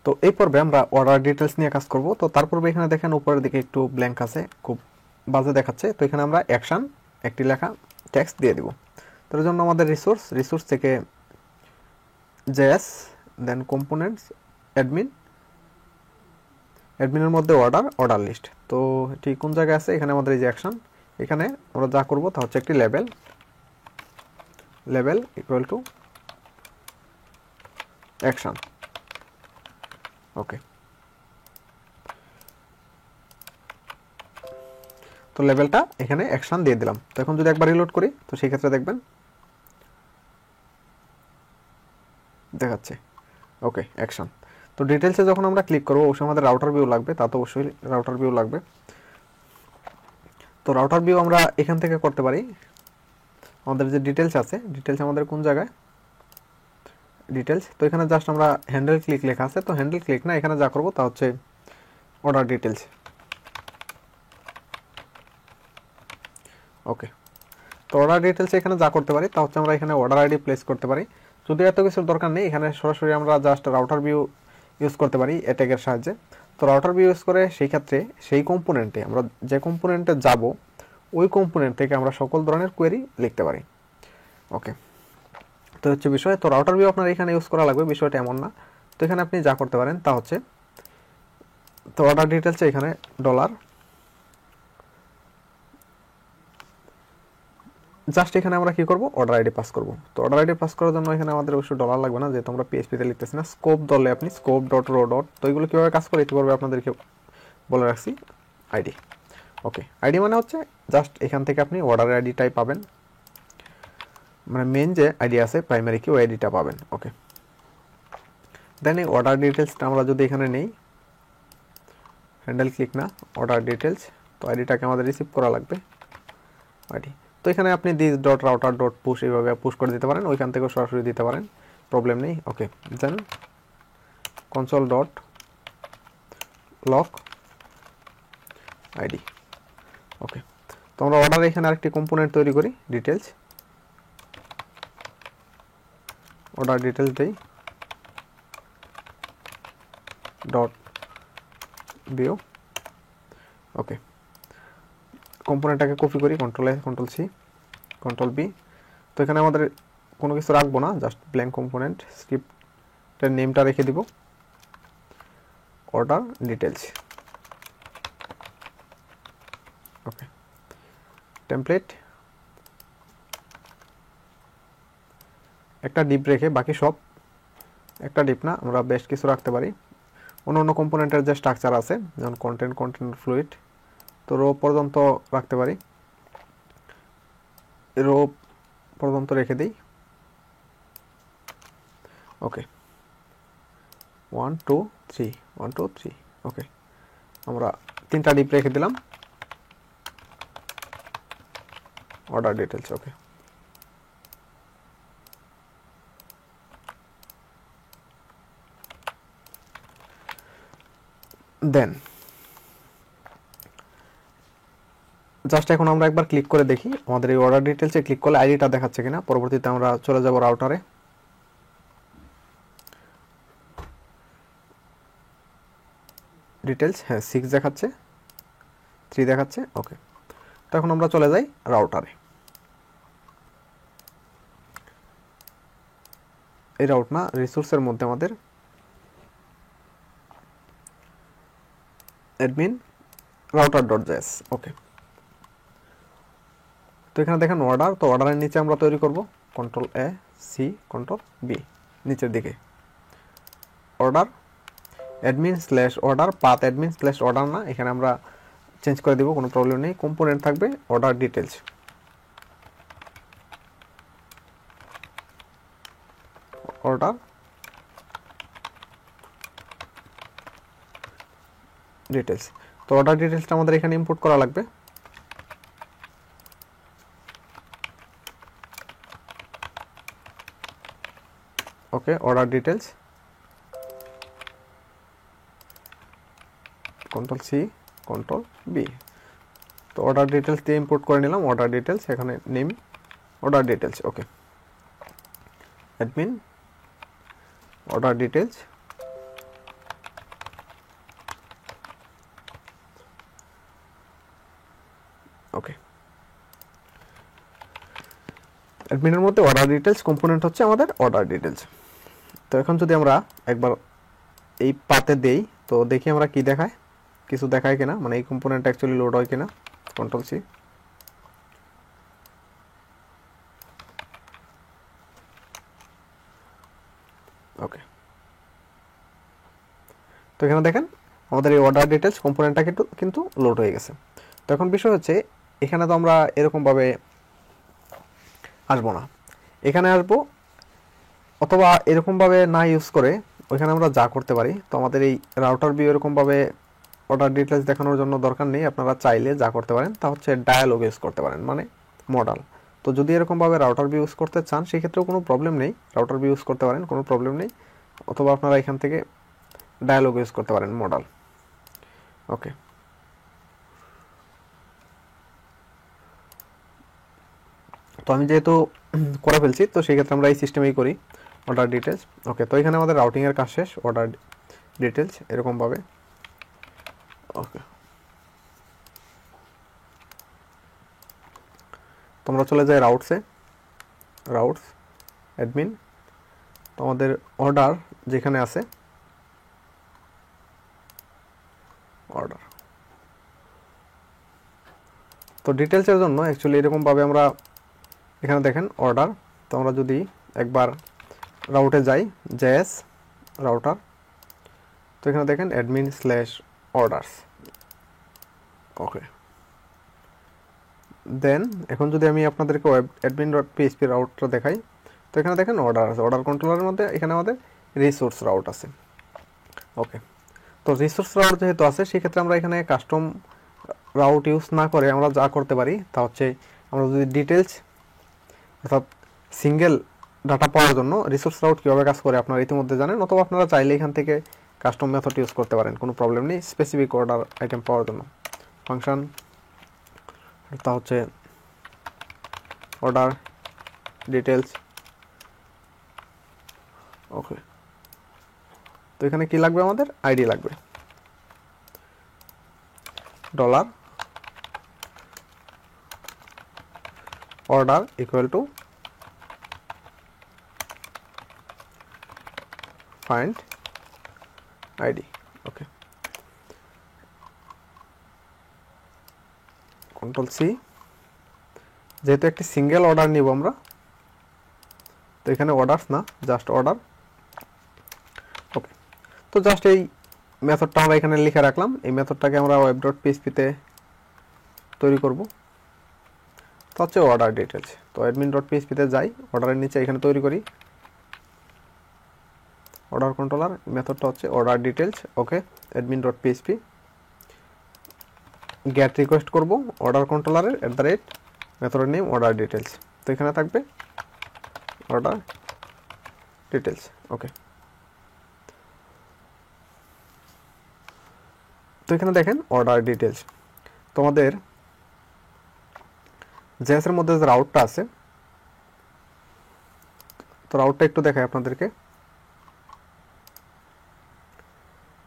তো এই পর্বে আমরা অর্ডার ডিটেলস নিয়ে কাজ করব। তো তার পূর্বে এখানে দেখেন উপরের দিকে একটু ব্ল্যাঙ্ক আছে, খুব বাজে দেখাচ্ছে। তো এখানে আমরা অ্যাকশন একটি লেখা টেক্সট দিয়ে দিব। তার জন্য আমাদের রিসোর্স থেকে জেএস, দেন কম্পোনেন্টস, অ্যাডমিনের মধ্যে অর্ডার লিস্ট। তো ঠিক কোন জায়গায় আছে? এখানে আমাদের এই যে অ্যাকশন, এখানে আমরা যা করব তা হচ্ছে একটি লেভেল ইকুয়াল টু অ্যাকশন। ওকে, তো লেভেলটা এখানে অ্যাকশন দিয়ে দিলাম। তো এখন যদি একবার রিলোড করি তো সেই ক্ষেত্রে দেখবেন দেখাচ্ছে ওকে অ্যাকশন। তো ডিটেলসে যখন আমরা ক্লিক করবো অবশ্যই আমাদের রাউটার ভিউ লাগবে, তা তো অবশ্যই রাউটার ভিউ লাগবে। তো রাউটার ভিউ আমরা এখান থেকে করতে পারি। আমাদের যে ডিটেলস আছে, ডিটেলস আমাদের কোন জায়গায়? ডিটেলস। তো এখানে জাস্ট আমরা হ্যান্ডেল ক্লিক লেখা আছে, তো হ্যান্ডেল ক্লিক না, এখানে যা করবো তা হচ্ছে অর্ডার ডিটেলস। ওকে, তো অর্ডার ডিটেলস এখানে যা করতে পারি তা হচ্ছে আমরা এখানে অর্ডার আইডি প্লেস করতে পারি। যদি এত কিছুর দরকার নেই, এখানে সরাসরি আমরা জাস্ট রাউটার ভিউ ইউজ করতে পারি অ্যাট্যাগের সাহায্যে। তো রাউটার ভিউ ইউজ করে সেই ক্ষেত্রে সেই কম্পোনেন্টে আমরা যে কম্পোনেন্টে যাব ওই কম্পোনেন্ট থেকে আমরা সকল ধরনের কোয়েরি লিখতে পারি। ওকে, তো হচ্ছে বিষয়। তো রাউটার ভিউ আপনার এখানে ইউজ করা লাগবে, বিষয়টা এমন না। তো এখানে আপনি যা করতে পারেন তা হচ্ছে, তো অর্ডার ডিটেলসে এখানে ডলার, জাস্ট এখানে আমরা কি করব? অর্ডার আইডি পাস করব। তো অর্ডার আইডি পাস করার জন্য এখানে আমাদের অবশ্যই ডলার লাগবে না, যেহেতু আমরা পিএইচপিতে লিখতেছি না। স্কোপ দলে আপনি স্কোপ ডট রো ডট, তো এগুলো কীভাবে কাজ করে ইতিপূর্বে আপনাদেরকে বলে রাখছি। আইডি, ওকে, আইডি মানে হচ্ছে জাস্ট এখান থেকে আপনি অর্ডারের আইডিটাই পাবেন, মানে মেন যে আইডি আছে প্রাইমারি কি, ওই আইডিটা পাবেন। ওকে, দেন এই অর্ডার ডিটেলসটা আমরা যদি এখানে নেই, হ্যান্ডেল ক্লিক না, অর্ডার ডিটেলস, তো আইডিটাকে আমাদের রিসিভ করা লাগবে আইডি। তো এখানে আপনি this dot router dot push এইভাবে পুশ করে দিতে পারেন, ওইখান থেকেও সরাসরি দিতে পারেন, প্রবলেম নেই। ওকে, দেন console dot lock ID. Okay, তো আমরা অর্ডার এখানে আরেকটি কম্পোনেন্ট তৈরি করি, ডিটেলস, অর্ডার ডিটেলস দেই ডট ভিউ। ওকে, কম্পোনেন্টটাকে কপি করি, কন্ট্রোল এ, কন্ট্রোল সি, কন্ট্রোল বি। তো এখানে আমাদের কোনো কিছু রাখবো না, জাস্ট ব্ল্যাঙ্ক কম্পোনেন্ট, স্ক্রিপ্টের নেমটা রেখে দিব অর্ডার ডিটেলস। ওকে, টেমপ্লেট একটা ডিপ রেখে বাকি সব, একটা ডিপ না, আমরা বেশ কিছু রাখতে পারি। অন্য কম্পোনেন্টের যে স্ট্রাকচার আছে, যেমন কন্টেন্ট ফ্লুইড, তো রো পর্যন্ত রাখতে পারি, রো পর্যন্ত রেখে দিই। ওকে, 1 2 3 1 2 3। ওকে, আমরা 3টা ডিপ রেখে দিলাম অর্ডার ডিটেলস। ওকে, দেন জাস্ট এখন আমরা একবার ক্লিক করে দেখি আমাদের এই অর্ডার ডিটেলসে ক্লিক করলে আইডিটা দেখাচ্ছে কিনা। পরবর্তীতে আমরা চলে যাব রাউটারে, ডিটেলস, হ্যাঁ 6 দেখাচ্ছে, 3 দেখাচ্ছে। ওকে, তো এখন আমরা চলে যাই রাউটারে। এই রাউট না, রিসোর্সের মধ্যে আমাদের অ্যাডমিন রাউটার ডট জেএস। ওকে, তো এখানে দেখেন অর্ডার, তো অর্ডারের নিচে আমরা তৈরি করব কন্ট্রোল এ, সি, কন্ট্রোল বি, নিচের দিকে order admin slash order, path admin slash order না, এখানে আমরা চেঞ্জ করে দেবো, কোনো প্রবলেম নেই। কম্পোনেন্ট থাকবে অর্ডার ডিটেলস, অর্ডার ডিটেলস। তো অর্ডার ডিটেলসটা আমাদের এখানে ইম্পোর্ট করা লাগবে। Okay, order details, control C, control B. তো অর্ডার ডিটেলস দিয়ে ইম্পোর্ট করে নিলাম অর্ডার ডিটেলস, এখানে name order details. Okay, admin order details, okay, অ্যাডমিনের মধ্যে অর্ডার ডিটেলস কম্পোনেন্ট হচ্ছে আমাদের অর্ডার ডিটেলস। তো এখন যদি আমরা একবার এই পাতে দেই তো দেখি আমরা কি দেখায়, কিছু দেখায় কিনা, মানে এই কম্পোনেন্ট অ্যাকচুয়ালি লোড হয় কিনা। Control C. ওকে, তো এখানে দেখেন আমাদের এই অর্ডার ডিটেলস কম্পোনেন্টটা কিন্তু লোড হয়ে গেছে। তো এখন বিষয় হচ্ছে এখানে তো আমরা এরকমভাবে আসবো না, এখানে আসবো, অথবা এরকমভাবে না ইউজ করে ওইখানে আমরা যা করতে পারি। তো আমাদের এই রাউটার ভিউ এরকমভাবে অর্ডার ডিটেলস দেখানোর জন্য দরকার নেই, আপনারা চাইলে যা করতে পারেন তা হচ্ছে ডায়ালগ ইউজ করতে পারেন, মানে মডেল। তো যদি এরকমভাবে রাউটার ভিউ ইউজ করতে চান সেক্ষেত্রেও কোনো প্রবলেম নেই, রাউটার ভিউ ইউজ করতে পারেন, কোনো প্রবলেম নেই। অথবা আপনারা এখান থেকে ডায়ালগ ইউজ করতে পারেন, মডেল। ওকে, তো আমি যেহেতু করে ফেলছি তো সেই ক্ষেত্রে আমরা এই সিস্টেমেই করি অর্ডার ডিটেলস। ওকে, তো এখানে আমাদের রাউটিংয়ের কাজ শেষ, অর্ডার ডিটেলস এরকমভাবে। ওকে, তোমরা চলে যাই রাউটসে, রাউটস অ্যাডমিন। তো আমাদের অর্ডার যেখানে আছে, অর্ডার, তো ডিটেলসের জন্য অ্যাকচুয়ালি এরকমভাবে আমরা এখানে দেখেন অর্ডার। তো আমরা যদি একবার রাউটে যাই, জেএস রাউটার, তো এখানে দেখেন অ্যাডমিন স্ল্যাশ অর্ডারস। ওকে, দেন এখন যদি আমি আপনাদেরকে অ্যাডমিন ডট পিএইচপি রাউটটা দেখাই, তো এখানে দেখেন অর্ডার আছে, অর্ডার কন্ট্রোলারের মধ্যে এখানে আমাদের রিসোর্স রাউট আছে। ওকে, তো রিসোর্স রাউট যেহেতু আছে সেক্ষেত্রে আমরা এখানে কাস্টম রাউট ইউজ না করে আমরা যা করতে পারি তা হচ্ছে আমরা যদি ডিটেলস অর্থাৎ সিঙ্গেল ডাটা পাওয়ার জন্য রিসোর্স রাউট কীভাবে কাজ করে আপনারা ইতিমধ্যে জানেন, অথবা আপনারা চাইলে এখান থেকে কাস্টম মেথড ইউজ করতে পারেন, কোনো প্রবলেম নেই স্পেসিফিক অর্ডার আইটেম পাওয়ার জন্য। ফাংশন তা হচ্ছে অর্ডার ডিটেলস। ওকে, তো এখানে কি লাগবে, আমাদের আইডি লাগবে, dollar order equal to find ID. Okay, control C. যেহেতু একটি সিঙ্গেল অর্ডার নিব আমরা, তো এখানে অর্ডারস না, জাস্ট অর্ডার। ওকে, তো জাস্ট এই মেথডটা আমরা এখানে লিখে রাখলাম, এই মেথডটাকে আমরা ওয়েব ডট পিএইচপিতে তৈরি করব। তো হচ্ছে অর্ডার ডিটেলস, তো অ্যাডমিন ডট পিএইচপিতে যাই, অর্ডারের নিচে এখানে তৈরি করি অর্ডার কন্ট্রোলার, মেথডটা হচ্ছে order details. Okay, admin dot PHP get request করব অর্ডার কন্ট্রোলারের @ মেথডের নেম অর্ডার ডিটেলস, তো এখানে থাকবে অর্ডার ডিটেলস। ওকে, তো এখানে দেখেন অর্ডার ডিটেলস। তোমাদের জেএসের মধ্যে যে রাউটটা আছে, তো রাউটটা একটু দেখাই আপনাদেরকে।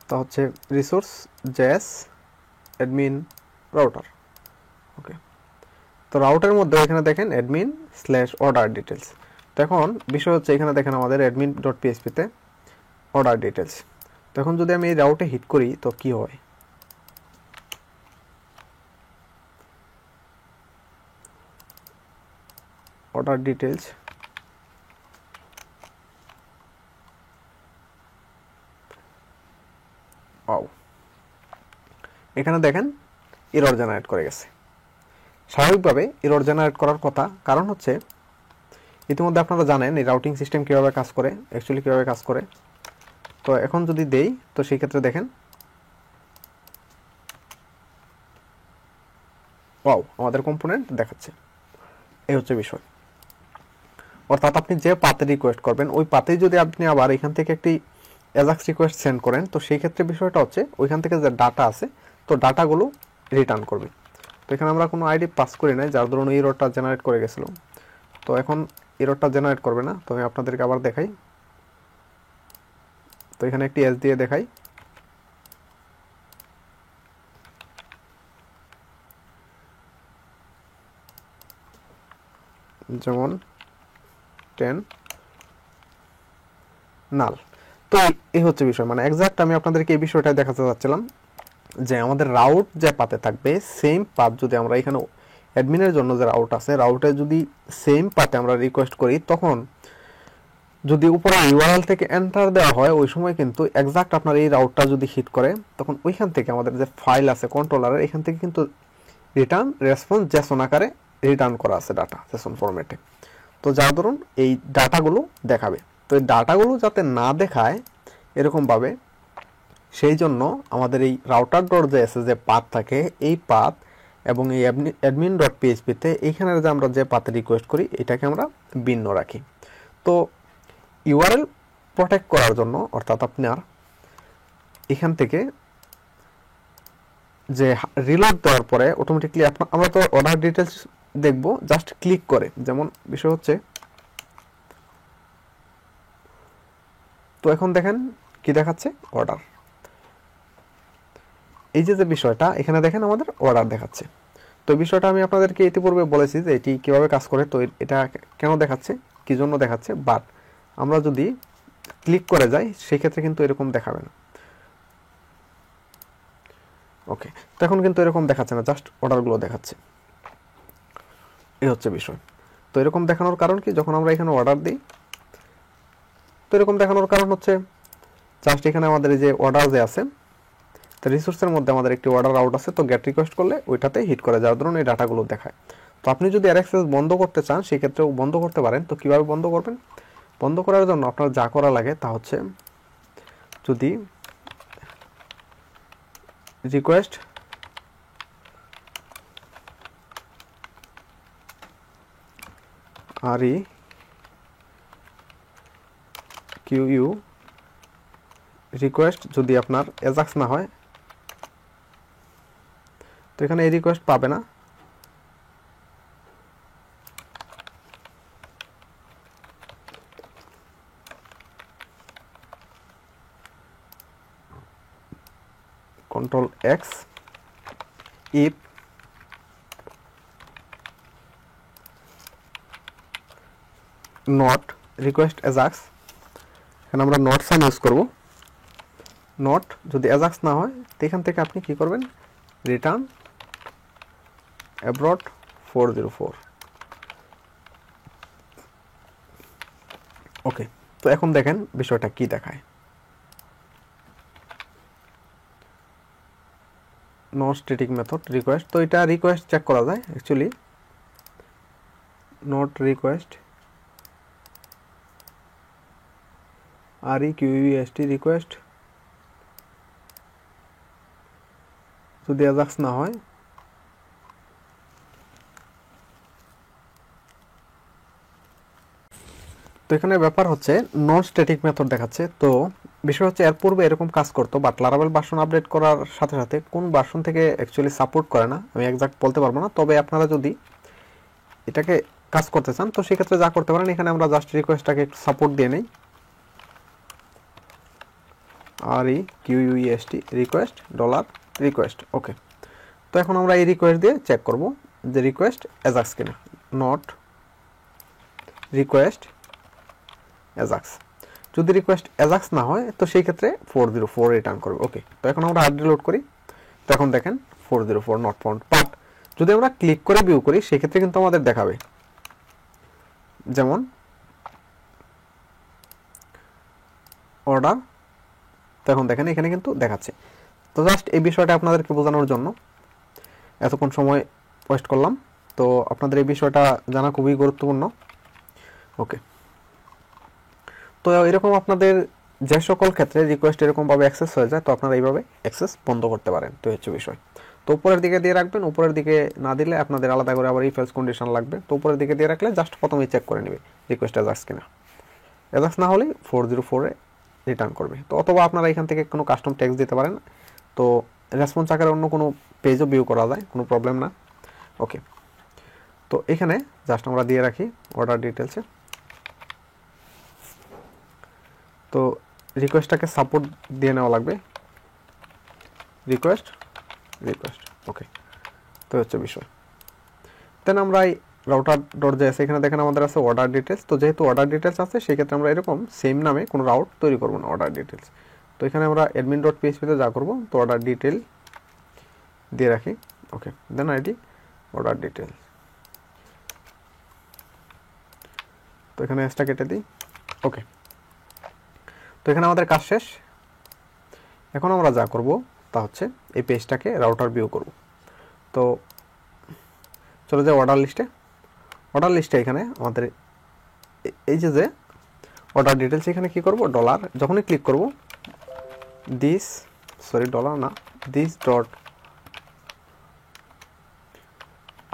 তা হচ্ছে রিসোর্স জেএস অ্যাডমিন রাউটার। ওকে, তো রাউটের মধ্যে এখানে দেখেন অ্যাডমিন স্ল্যাশ অর্ডার ডিটেলস। তো এখন বিষয় হচ্ছে এখানে দেখেন আমাদের অ্যাডমিন ডট পিএইচপিতে অর্ডার ডিটেলস। তো এখন যদি আমি এই রাউটে হিট করি তো কি হয়, অর্ডার ডিটেলস, এখানে দেখেন এরর জেনারেট করে গেছে। স্বাভাবিকভাবে এরর জেনারেট করার কথা, কারণ হচ্ছে ইতিমধ্যে আপনারা জানেন এই রাউটিং সিস্টেম কীভাবে কাজ করে, অ্যাকচুয়ালি কীভাবে কাজ করে। তো এখন যদি দেই তো সেই ক্ষেত্রে দেখেন ওয়াও আমাদের কম্পোনেন্ট দেখাচ্ছে, এই হচ্ছে বিষয়। অর্থাৎ আপনি যে পাতে রিকোয়েস্ট করবেন ওই পাতেই যদি আপনি আবার এখান থেকে একটি অ্যাজাক্স রিকোয়েস্ট সেন্ড করেন তো সেই ক্ষেত্রে বিষয়টা হচ্ছে ওইখান থেকে যে ডাটা আছে তো ডাটাগুলো রিটার্ন করবে। তো এখানে আমরা কোনো আইডি পাস করি নাই, যার ধরুন এররটা জেনারেট করে গেছিল। তো এখন এররটা জেনারেট করবে না, তো আমি আপনাদেরকে আবার দেখাই। তো এখানে একটি এস দিয়ে দেখাই, যেমন 10 নাল। তো এই হচ্ছে বিষয়, মানে এক্সাক্ট আমি আপনাদেরকে এই বিষয়টা দেখাতে চাচ্ছিলাম যে আমাদের রাউট যে পাতে থাকবে সেম পাথ যদি আমরা এখানে অ্যাডমিনের জন্য যে রাউট আছে রাউটে যদি সেম পাথে আমরা রিকোয়েস্ট করি, তখন যদি উপরে ইউআরএল থেকে এন্টার দেওয়া হয় ওই সময় কিন্তু এক্সাক্ট আপনার এই রাউটটা যদি হিট করে, তখন ওইখান থেকে আমাদের যে ফাইল আছে কন্ট্রোলারের এখান থেকে কিন্তু রিটার্ন রেসপন্স জেসন আকারে রিটার্ন করা আছে ডাটা জেসন ফরম্যাটে। তো যার ধরুন এই ডাটাগুলো দেখাবে, তো এই ডাটাগুলো যাতে না দেখায় এরকমভাবে, সেই জন্য আমাদের এই রাউটার ডট জেএসএ যে পাথ থাকে এই পাথ এবং এই অ্যাডমিন ডট পিএইচপিতে এইখানে যে আমরা যে পাথে রিকোয়েস্ট করি এটাকে আমরা ভিন্ন রাখি। তো ইউআরএল প্রোটেক্ট করার জন্য, অর্থাৎ আপনার এখান থেকে যে রিলোড দেওয়ার পরে অটোমেটিকলি আমরা তো অর্ডার ডিটেলস দেখব জাস্ট ক্লিক করে, যেমন বিষয় হচ্ছে, তো এখন দেখেন কি দেখাচ্ছে অর্ডার, এই যে বিষয়টা এখানে দেখেন আমাদের অর্ডার দেখাচ্ছে। তো এই বিষয়টা আমি আপনাদেরকে ইতিপূর্বে বলেছি যে এটি কিভাবে কাজ করে, তো এটা কেন দেখাচ্ছে, কি জন্য দেখাচ্ছে, বাট আমরা যদি ক্লিক করে যাই সেই ক্ষেত্রে কিন্তু এরকম দেখাবে না। ওকে, তো এখন কিন্তু এরকম দেখাচ্ছে না, জাস্ট অর্ডারগুলো দেখাচ্ছে, এই হচ্ছে বিষয়। তো এরকম দেখানোর কারণ কি, যখন আমরা এখানে অর্ডার দিই তো এরকম দেখানোর কারণ হচ্ছে জাস্ট এখানে আমাদের এই যে অর্ডার যে আছে, তো রিসোর্সের মধ্যে আমাদের একটি অর্ডার আউট আছে, তো গেট রিকোয়েস্ট করলে ওইটাতে হিট করে যাওয়ার ধরুন এই ডাটাগুলো দেখায়। তো আপনি যদি এর অ্যাক্সেস বন্ধ করতে চান সেক্ষেত্রেও বন্ধ করতে পারেন। তো কিভাবে বন্ধ করবেন, বন্ধ করার জন্য আপনার যা করা লাগে তা হচ্ছে, যদি রিকোয়েস্ট REQU রিকোয়েস্ট যদি আপনার এজাক্স না হয়, তো এখানে এই রিকোয়েস্ট পাবে না, control x, if not request AJAX, এখানে আমরা নট সাইন ইউজ করব, নট যদি এজাক্স না হয় তো এখান থেকে আপনি কি করবেন, রিটার্ন অ্যাব্রড 404। ওকে, তো এখন দেখেন বিষয়টা কি দেখায়, নন স্ট্যাটিক মেথড রিকোয়েস্ট, তো এটা রিকোয়েস্ট চেক করা যায় actually, not request REQUEST request যদি অ্যাজাক্স না হয়, তো এখানে ব্যাপার হচ্ছে নন স্ট্যাটিক মেথড দেখাচ্ছে। তো বিষয় হচ্ছে এর পূর্বে এরকম কাজ করতো, বাট লারাভেল ভার্সন আপডেট করার সাথে সাথে কোন ভার্সন থেকে অ্যাকচুয়ালি সাপোর্ট করে না আমি এক্সাক্ট বলতে পারবো না। তবে আপনারা যদি এটাকে কাজ করতে চান তো সেক্ষেত্রে যা করতে পারেন, এখানে আমরা জাস্ট রিকোয়েস্টটাকে একটু সাপোর্ট দিয়ে নেই, REQUEST রিকোয়েস্ট $রিকোয়েস্ট। ওকে, তো এখন আমরা এই রিকোয়েস্ট দিয়ে চেক করব যে রিকোয়েস্ট এজাক্স কিনা, নট রিকোয়েস্ট এজাক্স, যদি রিকোয়েস্ট এজাক্স না হয় তো সেই ক্ষেত্রে 404 রিটার্ন করবে। ওকে, তো এখন আমরা হার্ড রিলোড করি, তো এখন দেখেন 404 নট ফাউন্ড, বাট যদি আমরা ক্লিক করে ভিউ করি সেক্ষেত্রে কিন্তু আমাদের দেখাবে, যেমন অর্ডার, তো এখন দেখেন এখানে কিন্তু দেখাচ্ছে। তো জাস্ট এই বিষয়টা আপনাদেরকে বোঝানোর জন্য এতক্ষণ সময় ওয়েস্ট করলাম, তো আপনাদের এই বিষয়টা জানা খুবই গুরুত্বপূর্ণ। ওকে, তো এরকম আপনাদের যে সকল ক্ষেত্রে রিকোয়েস্ট এরকমভাবে অ্যাক্সেস হয়ে যায় তো আপনারা এইভাবে অ্যাক্সেস বন্ধ করতে পারেন। তো হচ্ছে বিষয়, তো উপরের দিকে দিয়ে রাখবেন, উপরের দিকে না দিলে আপনাদের আলাদা করে আবার ইফ এলস কন্ডিশন লাগবে। তো উপরের দিকে দিয়ে রাখলে জাস্ট প্রথমেই চেক করে নেবে রিকোয়েস্ট এজাক্স কিনা, এজাক্স না হলে 404-এ রিটার্ন করবে। তো অথবা আপনারা এখান থেকে কোনো কাস্টম টেক্সট দিতে পারেন, তো রেসপন্স আকারে অন্য কোনো পেজও ভিউ করা যায়, কোনো প্রবলেম না। ওকে, তো এখানে জাস্ট আমরা দিয়ে রাখি অর্ডার ডিটেলসে, তো রিকোয়েস্টটাকে সাপোর্ট দিয়ে নেওয়া লাগবে, রিকোয়েস্ট। ওকে, তো হচ্ছে বিষয়। দেন আমরা রাউটার ডট জেএস এখানে দেখেন আমাদের আছে অর্ডার ডিটেলস। তো যেহেতু অর্ডার ডিটেলস আছে সেই ক্ষেত্রে আমরা এরকম সেম নামে কোনো রাউট তৈরি করব না, অর্ডার ডিটেলস। তো এখানে আমরা অ্যাডমিন ডট পিএইচপিতে যা করব, তো অর্ডার ডিটেল দিয়ে রাখি। ওকে, দেন আইডি অর্ডার ডিটেল। তো এখানে এসটা কেটে দিই। ওকে, তো এখানে আমাদের কাজ শেষ। এখন আমরা যা করব তা হচ্ছে এই পেজটাকে রাউটার ভিউ করব। তো চলে যাই অর্ডার লিস্টে। অর্ডার লিস্টে এখানে আমাদের এই যে অর্ডার ডিটেলস, এখানে কি করব, ডলার যখনই ক্লিক করব ডলার না, this dot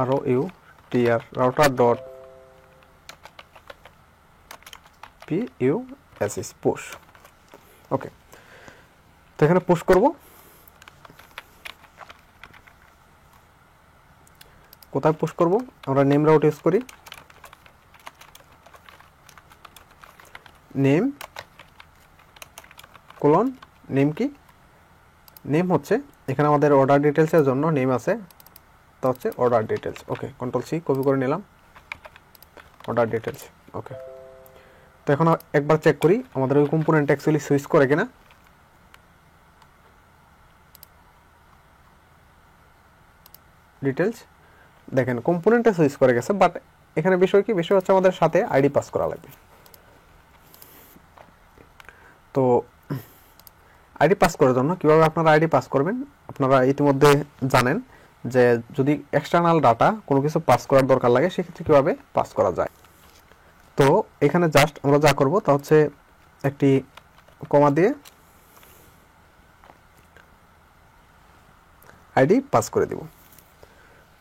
ROUTR router dot PUSH push. Okay, তো এখানে পুশ করব। কোথায় পুশ করব, আমরা নেম রাউট ইউজ করি। নেম কোলন, নেম কি, নেম হচ্ছে এখানে আমাদের অর্ডার ডিটেলসের জন্য নেম আছে, তা হচ্ছে অর্ডার ডিটেলস। ওকে, কন্ট্রোল সি কপি করে নিলাম, অর্ডার ডিটেলস। ওকে, তো এখন একবার চেক করি আমাদের ওই কম্পোনেন্ট অ্যাকচুয়ালি সুইচ করে কিনা। ডিটেলস দেখেন কম্পোনেন্টে সুইচ করে গেছে, বাট এখানে বিষয় কি, বিষয় হচ্ছে আমাদের সাথে আইডি পাস করা লাগবে। তো আইডি পাস করার জন্য কীভাবে আপনারা আইডি পাস করবেন, আপনারা ইতিমধ্যে জানেন যে যদি এক্সটার্নাল ডাটা কোনো কিছু পাস করার দরকার লাগে সেক্ষেত্রে কীভাবে পাস করা যায়। তো এখানে জাস্ট আমরা যা করব তা হচ্ছে একটি কমা দিয়ে আইডি পাস করে দিব।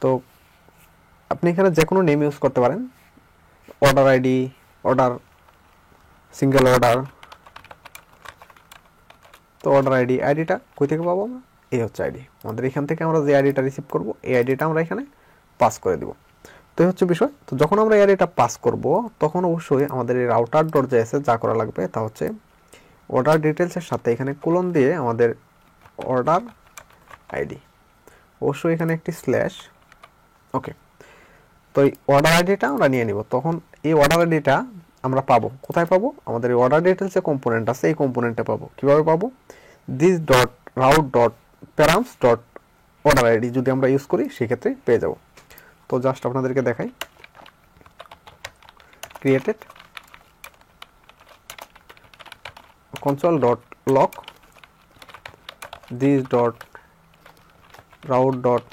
তো আপনি এখানে যে কোনো নেম ইউজ করতে পারেন, order ID, order, single order. তো অর্ডার আইডি, আইডিটা কই থেকে পাবো আমরা, এই হচ্ছে আইডি আমাদের। এখান থেকে আমরা যে আইডিটা রিসিভ করব এই আইডিটা আমরা এখানে পাস করে দিব। তো এই হচ্ছে বিষয়। তো যখন আমরা এই আইডিটা পাস করব তখন অবশ্যই আমাদের এই রাউটার ডট জেএসে যা করা লাগবে তা হচ্ছে অর্ডার ডিটেলসের সাথে এখানে কোলন দিয়ে আমাদের অর্ডার আইডি, অবশ্যই এখানে একটি স্ল্যাশ। ওকে, তো এই অর্ডার আইডিটা আমরা নিয়ে নিব। তখন এই অর্ডার আইডিটা আমরা পাবো কোথায় পাবো, আমাদের এই অর্ডার ডিটেলস যে কম্পোনেন্ট আছে এই কম্পোনেন্টে পাবো। কিভাবে পাবো, this dot route dot params dot order ID যদি আমরা ইউজ করি সেক্ষেত্রে পেয়ে যাব। তো জাস্ট আপনাদেরকে দেখাই, created console dot log this dot route dot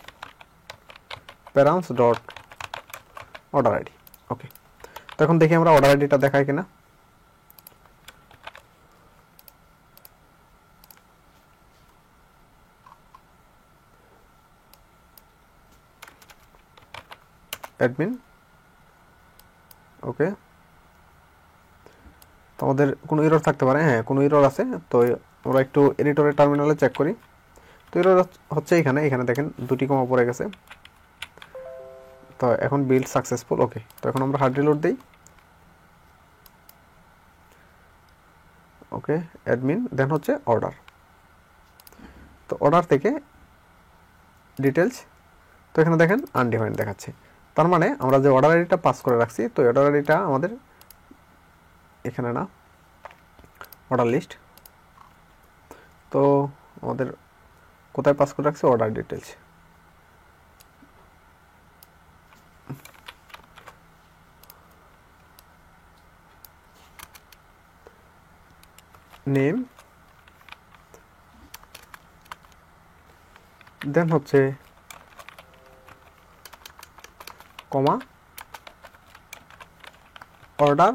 params dot order ID. Okay, তো এখন দেখি আমরা অর্ডার আইডিটা দেখাই কিনা। অ্যাডমিন। ওকে, তো আমাদের কোনো এরর থাকতে পারে, হ্যাঁ কোনো এরর আছে। তো আমরা একটু এডিটরের টার্মিনালে চেক করি। তো এরর হচ্ছে এখানে, এখানে দেখেন দুটি কমা পড়ে গেছে। তো এখন বিল্ড সাকসেসফুল। ওকে, তো এখন আমরা হার্ড রিলোড দিই। ওকে, অ্যাডমিন, দেন হচ্ছে অর্ডার। তো অর্ডার থেকে ডিটেলস, তো এখানে দেখেন আনডিফাইন্ড দেখাচ্ছে। তার মানে আমরা যে অর্ডার আইডিটা পাস করে রাখছি, তো অর্ডার আইডিটা আমাদের এখানে না, অর্ডার লিস্ট। তো আমাদের কোথায় পাস করে রাখছি, অর্ডার ডিটেলস। নেম, দেন হচ্ছে কমা, অর্ডার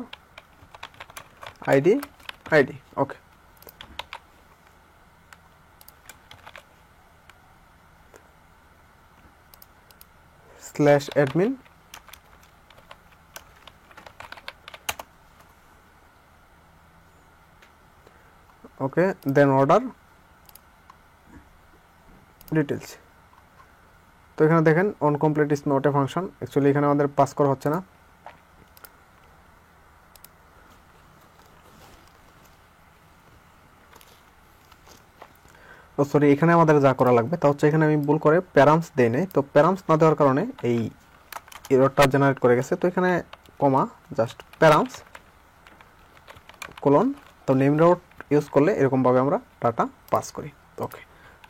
আইডি, আইডি। ওকে, স্ল্যাশ অ্যাডমিন, ওকে, দেন অর্ডার ডিটেলস। তো এখানে দেখেন on complete is not a function, actually এখানে আমাদের পাস করা হচ্ছে না। তো সরি, এখানে আমাদের যা করা লাগবে তা হচ্ছে এখানে আমি ভুল করে প্যারামস দেই নাই। তো প্যারামস না দেওয়ার কারণে এই এররটা জেনারেট করে গেছে। তো এখানে কমা জাস্ট প্যারামস কোলন, তো নেম ডট ইউজ করলে এরকমভাবে আমরা ডাটা পাস করি। ওকে,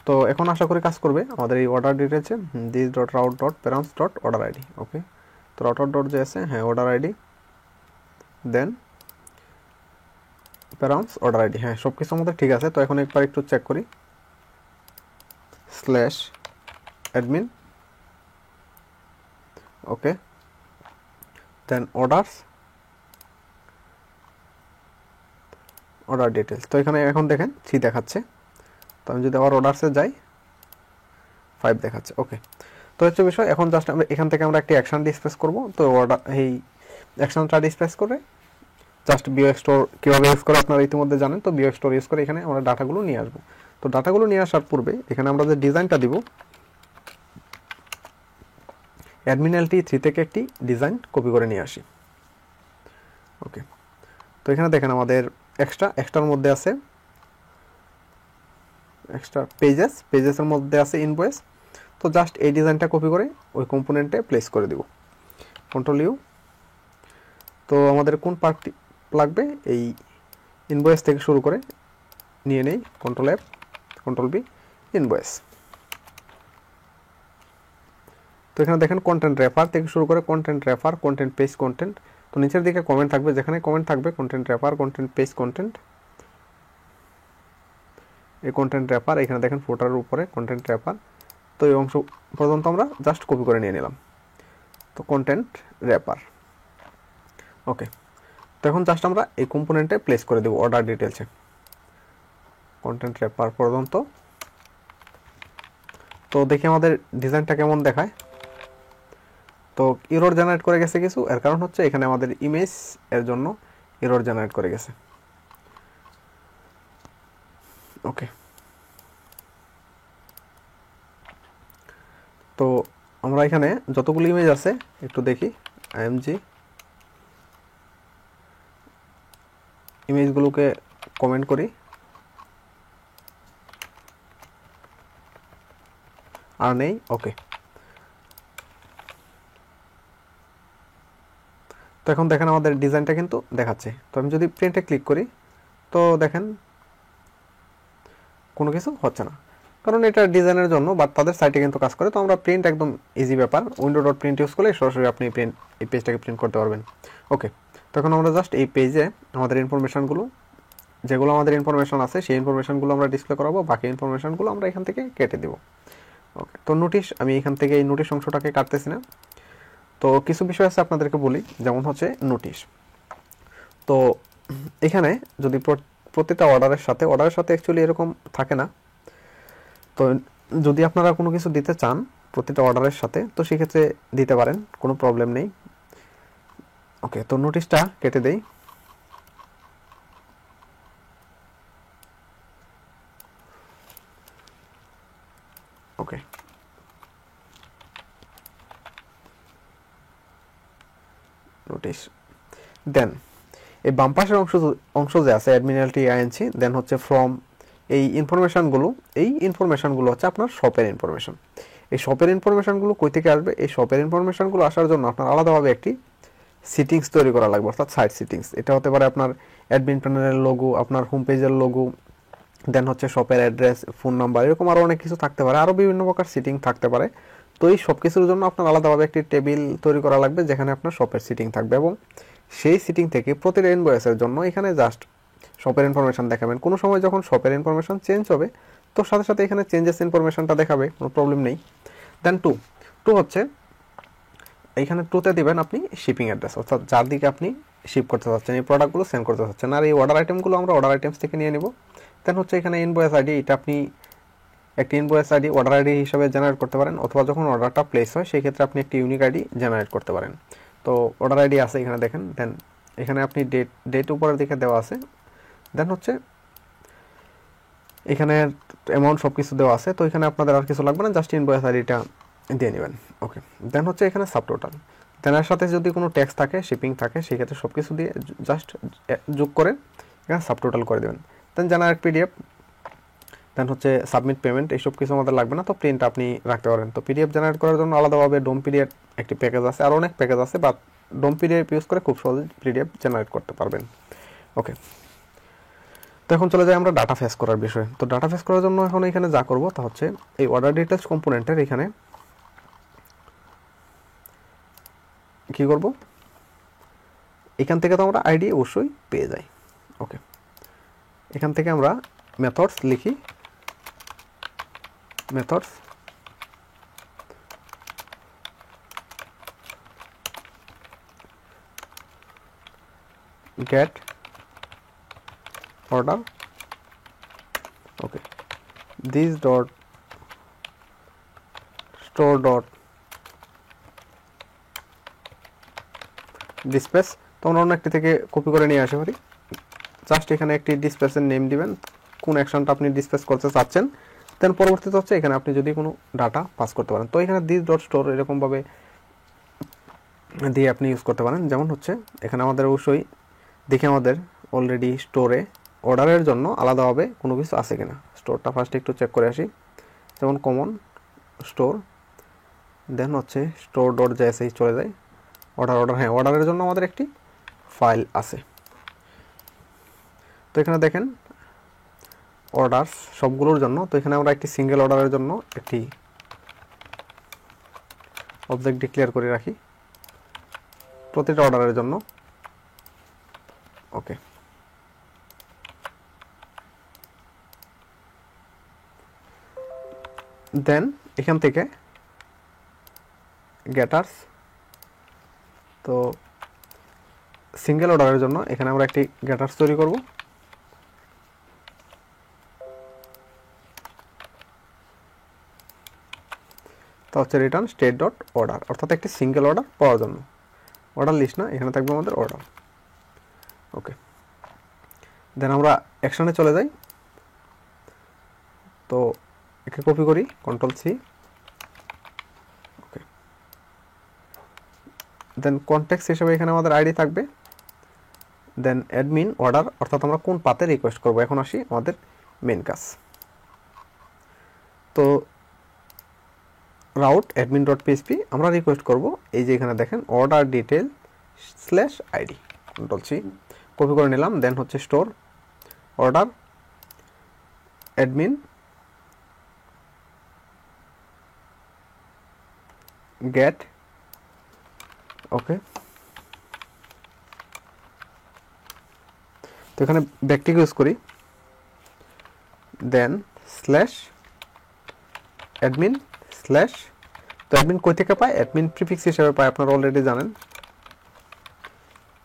তো এখন আশা করি কাজ করবে আমাদের এই অর্ডার ডিটেলসে this dot route dot params dot order ID. Okay, তো রাউটার ডট যে আছে, হ্যাঁ order ID, then params order ID, হ্যাঁ সব কিছু আমাদের ঠিক আছে। তো এখন একবার একটু চেক করি, স্ল্যাশ অ্যাডমিন, ওকে, দেন অর্ডারস অর্ডার ডিটেলস। তো এখানে এখন দেখেন 3 দেখাচ্ছে। তো আমি যদি আবার অর্ডারসে যাই 5 দেখাচ্ছে। ওকে, তো হচ্ছে বিষয়, এখন জাস্ট আমরা এখান থেকে আমরা একটি অ্যাকশন ডিসপ্লেস করব। তো অর্ডার এই অ্যাকশনটা ডিসপ্লেস করে জাস্ট বিও স্টোর কীভাবে ইউজ করে আপনারা ইতিমধ্যে জানেন। তো বিও স্টোর ইউজ করে এখানে আমরা ডাটাগুলো নিয়ে আসবো। তো ডাটাগুলো নিয়ে আসার পূর্বে এখানে আমরা যে ডিজাইনটা দিব, অ্যাডমিনালটি 3 থেকে একটি ডিজাইন কপি করে নিয়ে আসি। ওকে, তো এখানে দেখেন আমাদের এক্সট্রার মধ্যে আছে এক্সট্রা পেজেসের মধ্যে আছে ইনভয়েস। তো জাস্ট এই ডিজাইনটা কপি করে ওই কম্পোনেন্টে প্লেস করে দিব, কন্ট্রোল ইউ। তো আমাদের কোন পার্টটি লাগবে, এই ইনভয়েস থেকে শুরু করে নিয়ে নেই, control F control B, invoice. তো এখানে দেখেন কন্টেন্ট রেফার থেকে শুরু করে content refer, content page, content. তো নিচের দিকে কমেন্ট থাকবে, যেখানে কমেন্ট থাকবে content refer, content page, content, এই কন্টেন্ট রেফার। এখানে দেখেন ফোটারের উপরে কন্টেন্ট রেফার। তো এই অংশ পর্যন্ত আমরা জাস্ট কপি করে নিয়ে নিলাম। তো কন্টেন্ট রেফার, ওকে। তো এখন জাস্ট আমরা এই কম্পোনেন্টে প্লেস করে দেব অর্ডার ডিটেলসে, কন্টেন্ট রেফার পর্যন্ত। তো দেখি আমাদের ডিজাইনটা কেমন দেখায়। তো এরর জেনারেট করে গেছে কিছু, এর কারণ হচ্ছে এখানে আমাদের ইমেজ এর জন্য এরর জেনারেট করে গেছে। ওকে, তো আমরা এখানে যতগুলো ইমেজ আছে একটু দেখি, আইএমজি ইমেজগুলোকে কমেন্ট করি, আর নেই। ওকে, তো এখন দেখেন আমাদের ডিজাইনটা কিন্তু দেখাচ্ছে। তো আমি যদি প্রিন্টে ক্লিক করি, তো দেখেন কোনো কিছু হচ্ছে না, কারণ এটা ডিজাইনের জন্য, বাট তাদের সাইটে কিন্তু কাজ করে। তো আমরা প্রিন্ট একদম ইজি ব্যাপার, উইন্ডো ডট প্রিন্ট ইউজ করলে সরাসরি আপনি এই পেজটাকে প্রিন্ট করতে পারবেন। ওকে, তো এখন আমরা জাস্ট এই পেজে আমাদের ইনফরমেশনগুলো, যেগুলো আমাদের ইনফরমেশন আছে সেই ইনফরমেশনগুলো আমরা ডিসপ্লে করাবো, বাকি ইনফরমেশনগুলো আমরা এখান থেকে কেটে দেবো। ওকে, তো নোটিশ, আমি এখান থেকে এই নোটিশ অংশটাকে কাটতেছি না। তো কিছু বিষয় আছে আপনাদেরকে বলি, যেমন হচ্ছে নোটিশ। তো এখানে যদি প্রতিটা অর্ডারের সাথে অ্যাকচুয়ালি এরকম থাকে না। তো যদি আপনারা কোনো কিছু দিতে চান প্রতিটা অর্ডারের সাথে, তো সেক্ষেত্রে দিতে পারেন, কোনো প্রবলেম নেই। ওকে, তো নোটিশটা কেটে দেই। ওকে, নোটিশ, দেন এই বাম পাশের অংশ যে আছে অ্যাডমিনালটি আইএনসি, দেন হচ্ছে ফ্রম, এই ইনফরমেশনগুলো হচ্ছে আপনার শপের ইনফরমেশন। এই শপের ইনফরমেশনগুলো কই থেকে আসবে, এই শপের ইনফরমেশনগুলো আসার জন্য আপনার আলাদাভাবে একটি সিটিংস তৈরি করা লাগবে, অর্থাৎ সাইট সিটিংস। এটা হতে পারে আপনার অ্যাডমিন প্যানেলের লোগো, আপনার হোম পেজের লোগো, দেন হচ্ছে শপের অ্যাড্রেস, ফোন নাম্বার, এরকম আরও অনেক কিছু থাকতে পারে, আরও বিভিন্ন প্রকার সিটিং থাকতে পারে। তো এই সব কিছুর জন্য আপনার আলাদাভাবে একটি টেবিল তৈরি করা লাগবে, যেখানে আপনার শপের সিটিং থাকবে, এবং সেই সিটিং থেকে প্রতিটা ইনভয়েসের জন্য এখানে জাস্ট শপের ইনফরমেশন দেখাবেন। কোনো সময় যখন শপের ইনফরমেশন চেঞ্জ হবে, তো সাথে সাথে এখানে চেঞ্জেস ইনফরমেশনটা দেখাবে, কোনো প্রবলেম নেই। দেন টু হচ্ছে এইখানে টুতে দিবেন আপনি শিপিং অ্যাড্রেস, অর্থাৎ যার দিকে আপনি শিপ করতে চাচ্ছেন, এই প্রোডাক্টগুলো সেন্ড করতে চাচ্ছেন। আর এই অর্ডার আইটেমগুলো আমরা অর্ডার আইটেমস থেকে নিয়ে নিব। দেন হচ্ছে এখানে ইনভয়েস আইডি, এটা আপনি একটি ইনভয়েস আইডি অর্ডার আইডি হিসাবে জেনারেট করতে পারেন, অথবা যখন অর্ডারটা প্লেস হয় সেই ক্ষেত্রে আপনি একটি ইউনিক আইডি জেনারেট করতে পারেন। তো অর্ডার আইডি আছে এখানে দেখেন, দেন এখানে আপনি ডেট উপরের দিকে দেওয়া আছে, দেন হচ্ছে এখানে অ্যামাউন্ট সব কিছু দেওয়া আছে। তো এখানে আপনাদের আর কিছু লাগবে না, জাস্ট ইনভয়েস আইডিটা দিয়ে নেবেন। ওকে, দেন হচ্ছে এখানে সাবটোটাল, দেন এর সাথে যদি কোনো ট্যাক্স থাকে, শিপিং থাকে, সেক্ষেত্রে সব কিছু দিয়ে জাস্ট যোগ করে এখানে সাবটোটাল করে দেবেন। দেন জেনারেট পিডিএফ, দেন হচ্ছে সাবমিট পেমেন্ট, এইসব কিছু আমাদের লাগবে না, তো প্রিন্ট আপনি রাখতে পারেন। তো পিডিএফ জেনারেট করার জন্য আলাদাভাবে ডোম পিডিএফ একটি প্যাকেজ আছে, আর অনেক প্যাকেজ আছে, বাট ডোম পিডিএফ ইউজ করে খুব সহজে পিডিএফ জেনারেট করতে পারবেন। ওকে, তো এখন চলে যাই আমরা ডাটা ফেস করার বিষয়ে। তো ডাটা ফেস করার জন্য এখন এখানে যা করব তা হচ্ছে এই অর্ডার ডিটেলস কম্পোনেন্টের এখানে কি করব, এখান থেকে তো আমরা আইডি অবশ্যই পেয়ে যাই। ওকে, এখান থেকে আমরা মেথডস লিখি, methods get order, okay, this dot store dot displace, তোমরা অন্য একটি থেকে কপি করে নিয়ে আসতে পারি। জাস্ট এখানে একটি ডিসপ্লেসের নেম দিবেন, কোন অ্যাকশনটা আপনি ডিসপ্লেস করতে চাচ্ছেন, দেন পরবর্তীতে হচ্ছে এখানে আপনি যদি কোনো ডাটা পাস করতে পারেন। তো এখানে দিস ডট স্টোর এরকমভাবে দিয়ে আপনি ইউজ করতে পারেন। যেমন হচ্ছে এখানে আমাদের অবশ্যই দেখে আমাদের অলরেডি স্টোরে অর্ডারের জন্য আলাদাভাবে কোনো কিছু আছে কিনা, স্টোরটা ফার্স্টে একটু চেক করে আসি। যেমন কমন স্টোর, দেন হচ্ছে স্টোর ডট জেএসএইচ চলে যায়, অর্ডার, হ্যাঁ অর্ডারের জন্য আমাদের একটি ফাইল আছে। তো এখানে দেখেন অর্ডারস সবগুলোর জন্য, তো এখানে আমরা একটি সিঙ্গেল অর্ডারের জন্য একটি অবজেক্ট ডিক্লেয়ার করে রাখি প্রতিটা অর্ডারের জন্য। ওকে, দেন এখান থেকে গেটার্স, তো সিঙ্গেল অর্ডারের জন্য এখানে আমরা একটি গেটার্স তৈরি করব। তা হচ্ছে রিটার্ন স্টেট ডট অর্ডার, অর্থাৎ একটি সিঙ্গেল অর্ডার পাওয়ার জন্য, অর্ডার লিস্ট না, এখানে থাকবে আমাদের অর্ডার। ওকে, দেন আমরা অ্যাকশনে চলে যাই। তো একে কপি করি, কন্ট্রোল সি। ওকে, দেন কনটেক্সট হিসেবে এখানে আমাদের আইডি থাকবে, দেন অ্যাডমিন অর্ডার, অর্থাৎ আমরা কোন পাতে রিকোয়েস্ট করব। এখন আসি আমাদের মেন কাজ। তো রাউট অ্যাডমিন ডট পিএইচপি আমরা রিকোয়েস্ট করব এই যে এখানে দেখেন order detail slash ID, control C copy করে নিলাম। দেন হচ্ছে store order admin get, okay, তো এখানে ব্যাকটিক ইউজ করি, দেন স্ল্যাশ অ্যাডমিন স্ল্যাশ, তো অ্যাডমিন কই থেকে পায়, অ্যাডমিন প্রিফিক্স হিসেবে পায়, আপনারা অলরেডি জানেন।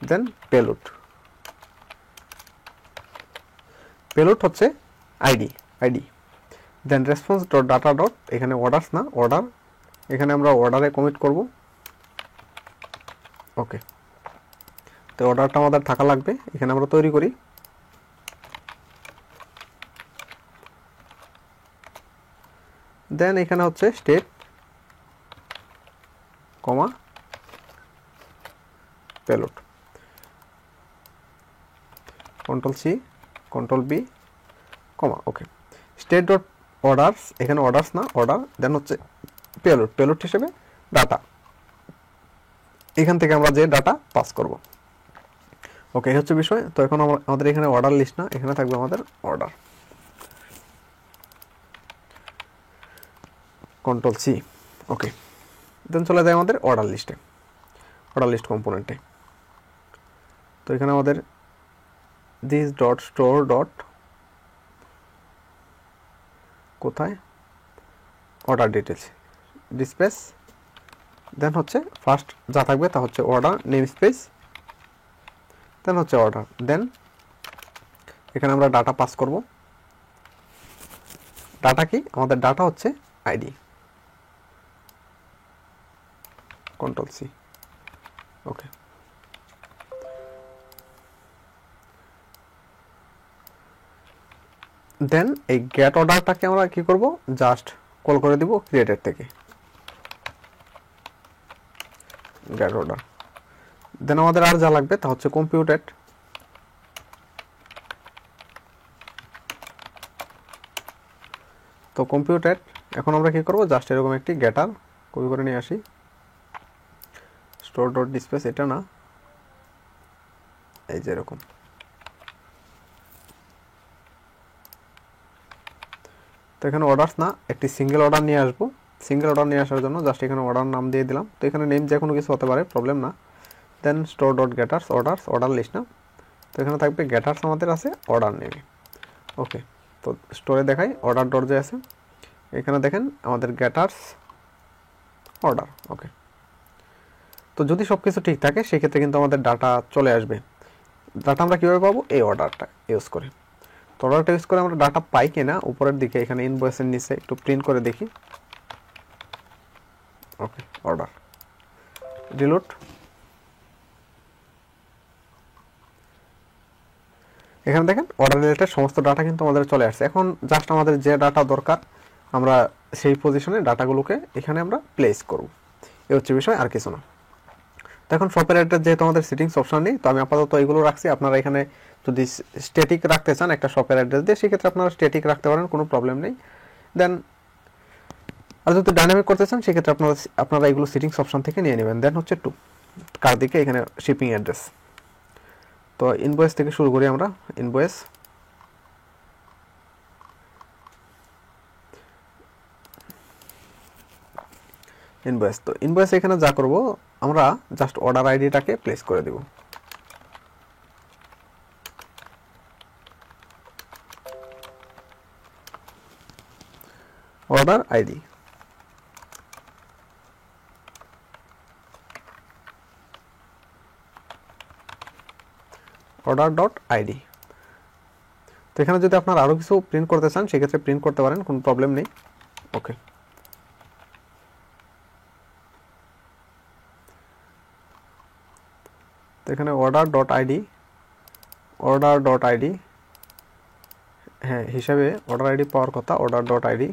দেন পেলোড, পেলোড হচ্ছে আইডি। দেন রেসপন্স ডট ডাটা ডট, এখানে অর্ডারস না অর্ডার, এখানে আমরা অর্ডারে কমিট করব। ওকে, তো অর্ডারটা আমাদের থাকা লাগবে, এখানে আমরা তৈরি করি। দেন এখানে হচ্ছে state comma payload, control C control B comma, okay, state dot orders, এখানে অর্ডারস না অর্ডার, দেন হচ্ছে পেলোড হিসেবে ডাটা, এখান থেকে আমরা যে ডাটা পাস করব। ওকে, এই হচ্ছে বিষয়। তো এখন আমাদের এখানে অর্ডার লিস্ট না, এখানে থাকবে আমাদের অর্ডার, কন্ট্রোল সি। ওকে, দেন চলে যায় আমাদের অর্ডার লিস্টে, অর্ডার লিস্ট কম্পোনেন্টে। তো এখানে আমাদের দিস ডট স্টোর ডট কোথায় অর্ডার ডিটেলস ডিসপ্লেস, দেন হচ্ছে ফার্স্ট যা থাকবে তা হচ্ছে অর্ডার নেম স্পেস, দেন হচ্ছে অর্ডার, দেন এখানে আমরা ডাটা পাস করব। ডাটা কি, আমাদের ডাটা হচ্ছে আইডি, কন্ট্রোল সি। ওকে, দেন এই গেট অর্ডারটাকে আমরা কি করব, জাস্ট কল করে দিব ক্রিয়েটেড থেকে গেট অর্ডার। দেন আমাদের আর যা লাগবে তা হচ্ছে কম্পিউটেড, তো কম্পিউটেড এখন আমরা কি করব, জাস্ট এরকম একটি গেটার কপি করে নিয়ে আসি। স্টোর ডট ডিসপ্লেস এটা না, এই যে এরকম। তো এখানে অর্ডারস না, একটি সিঙ্গেল অর্ডার নিয়ে আসবো। সিঙ্গেল অর্ডার নিয়ে আসার জন্য জাস্ট এখানে অর্ডার নাম দিয়ে দিলাম। তো এখানে নেম যে কোনো কিছু হতে পারে, প্রবলেম না। Then store dot getters orders, order list না, তো এখানে থাকবে গেটার্স আমাদের আছে অর্ডার নেমে। ওকে, তো স্টোরে দেখাই অর্ডার ডট যে আছে, এখানে দেখেন আমাদের গেটার্স অর্ডার। ওকে, তো যদি সব কিছু ঠিক থাকে সেক্ষেত্রে কিন্তু আমাদের ডাটা চলে আসবে। ডাটা আমরা কীভাবে পাবো? এই অর্ডারটা ইউজ করে। তো অর্ডারটা ইউজ করে আমরা ডাটা পাই কিনা উপরের দিকে এখানে ইনভয়েসের নিচে একটু প্রিন্ট করে দেখি। ওকে, অর্ডার রিলোড। এখানে দেখেন অর্ডার রিলেটেড সমস্ত ডাটা কিন্তু আমাদের চলে আসছে। এখন জাস্ট আমাদের যে ডাটা দরকার আমরা সেই পজিশনে ডাটাগুলোকে এখানে আমরা প্লেস করব, এই হচ্ছে বিষয়, আর কিছু না। তো এখন শপের অ্যাড্রেস যেহেতু আমাদের সেটিংস অপশন নেই, তো আমি আপাতত এগুলো রাখছি। আপনারা এখানে যদি স্ট্যাটিক রাখতে চান একটা শপের অ্যাড্রেস দিয়ে, সেক্ষেত্রে আপনারা স্ট্যাটিক রাখতে পারেন, কোনো প্রবলেম নেই। দেন আর যদি ডাইনামিক করতে চান সেক্ষেত্রে আপনারা এগুলো সেটিংস অপশন থেকে নিয়ে নেবেন। দেন হচ্ছে টু কার দিকে এখানে শিপিং অ্যাড্রেস। তো ইনভয়েস থেকে শুরু করি আমরা। ইনভয়েস, তো ইনভয়েস এখানে যা করব আমরা জাস্ট অর্ডার আইডিটাকে প্লেস করে দেব। Order ID, order dot ID. তো এখানে যদি আপনারা আরও কিছু প্রিন্ট করতে চান সেক্ষেত্রে প্রিন্ট করতে পারেন, কোনো প্রবলেম নেই। ওকে, তো এখানে অর্ডার ডট আইডি, হ্যাঁ হিসাবে অর্ডার আইডি পাওয়ার কথা, অর্ডার ডট আইডি।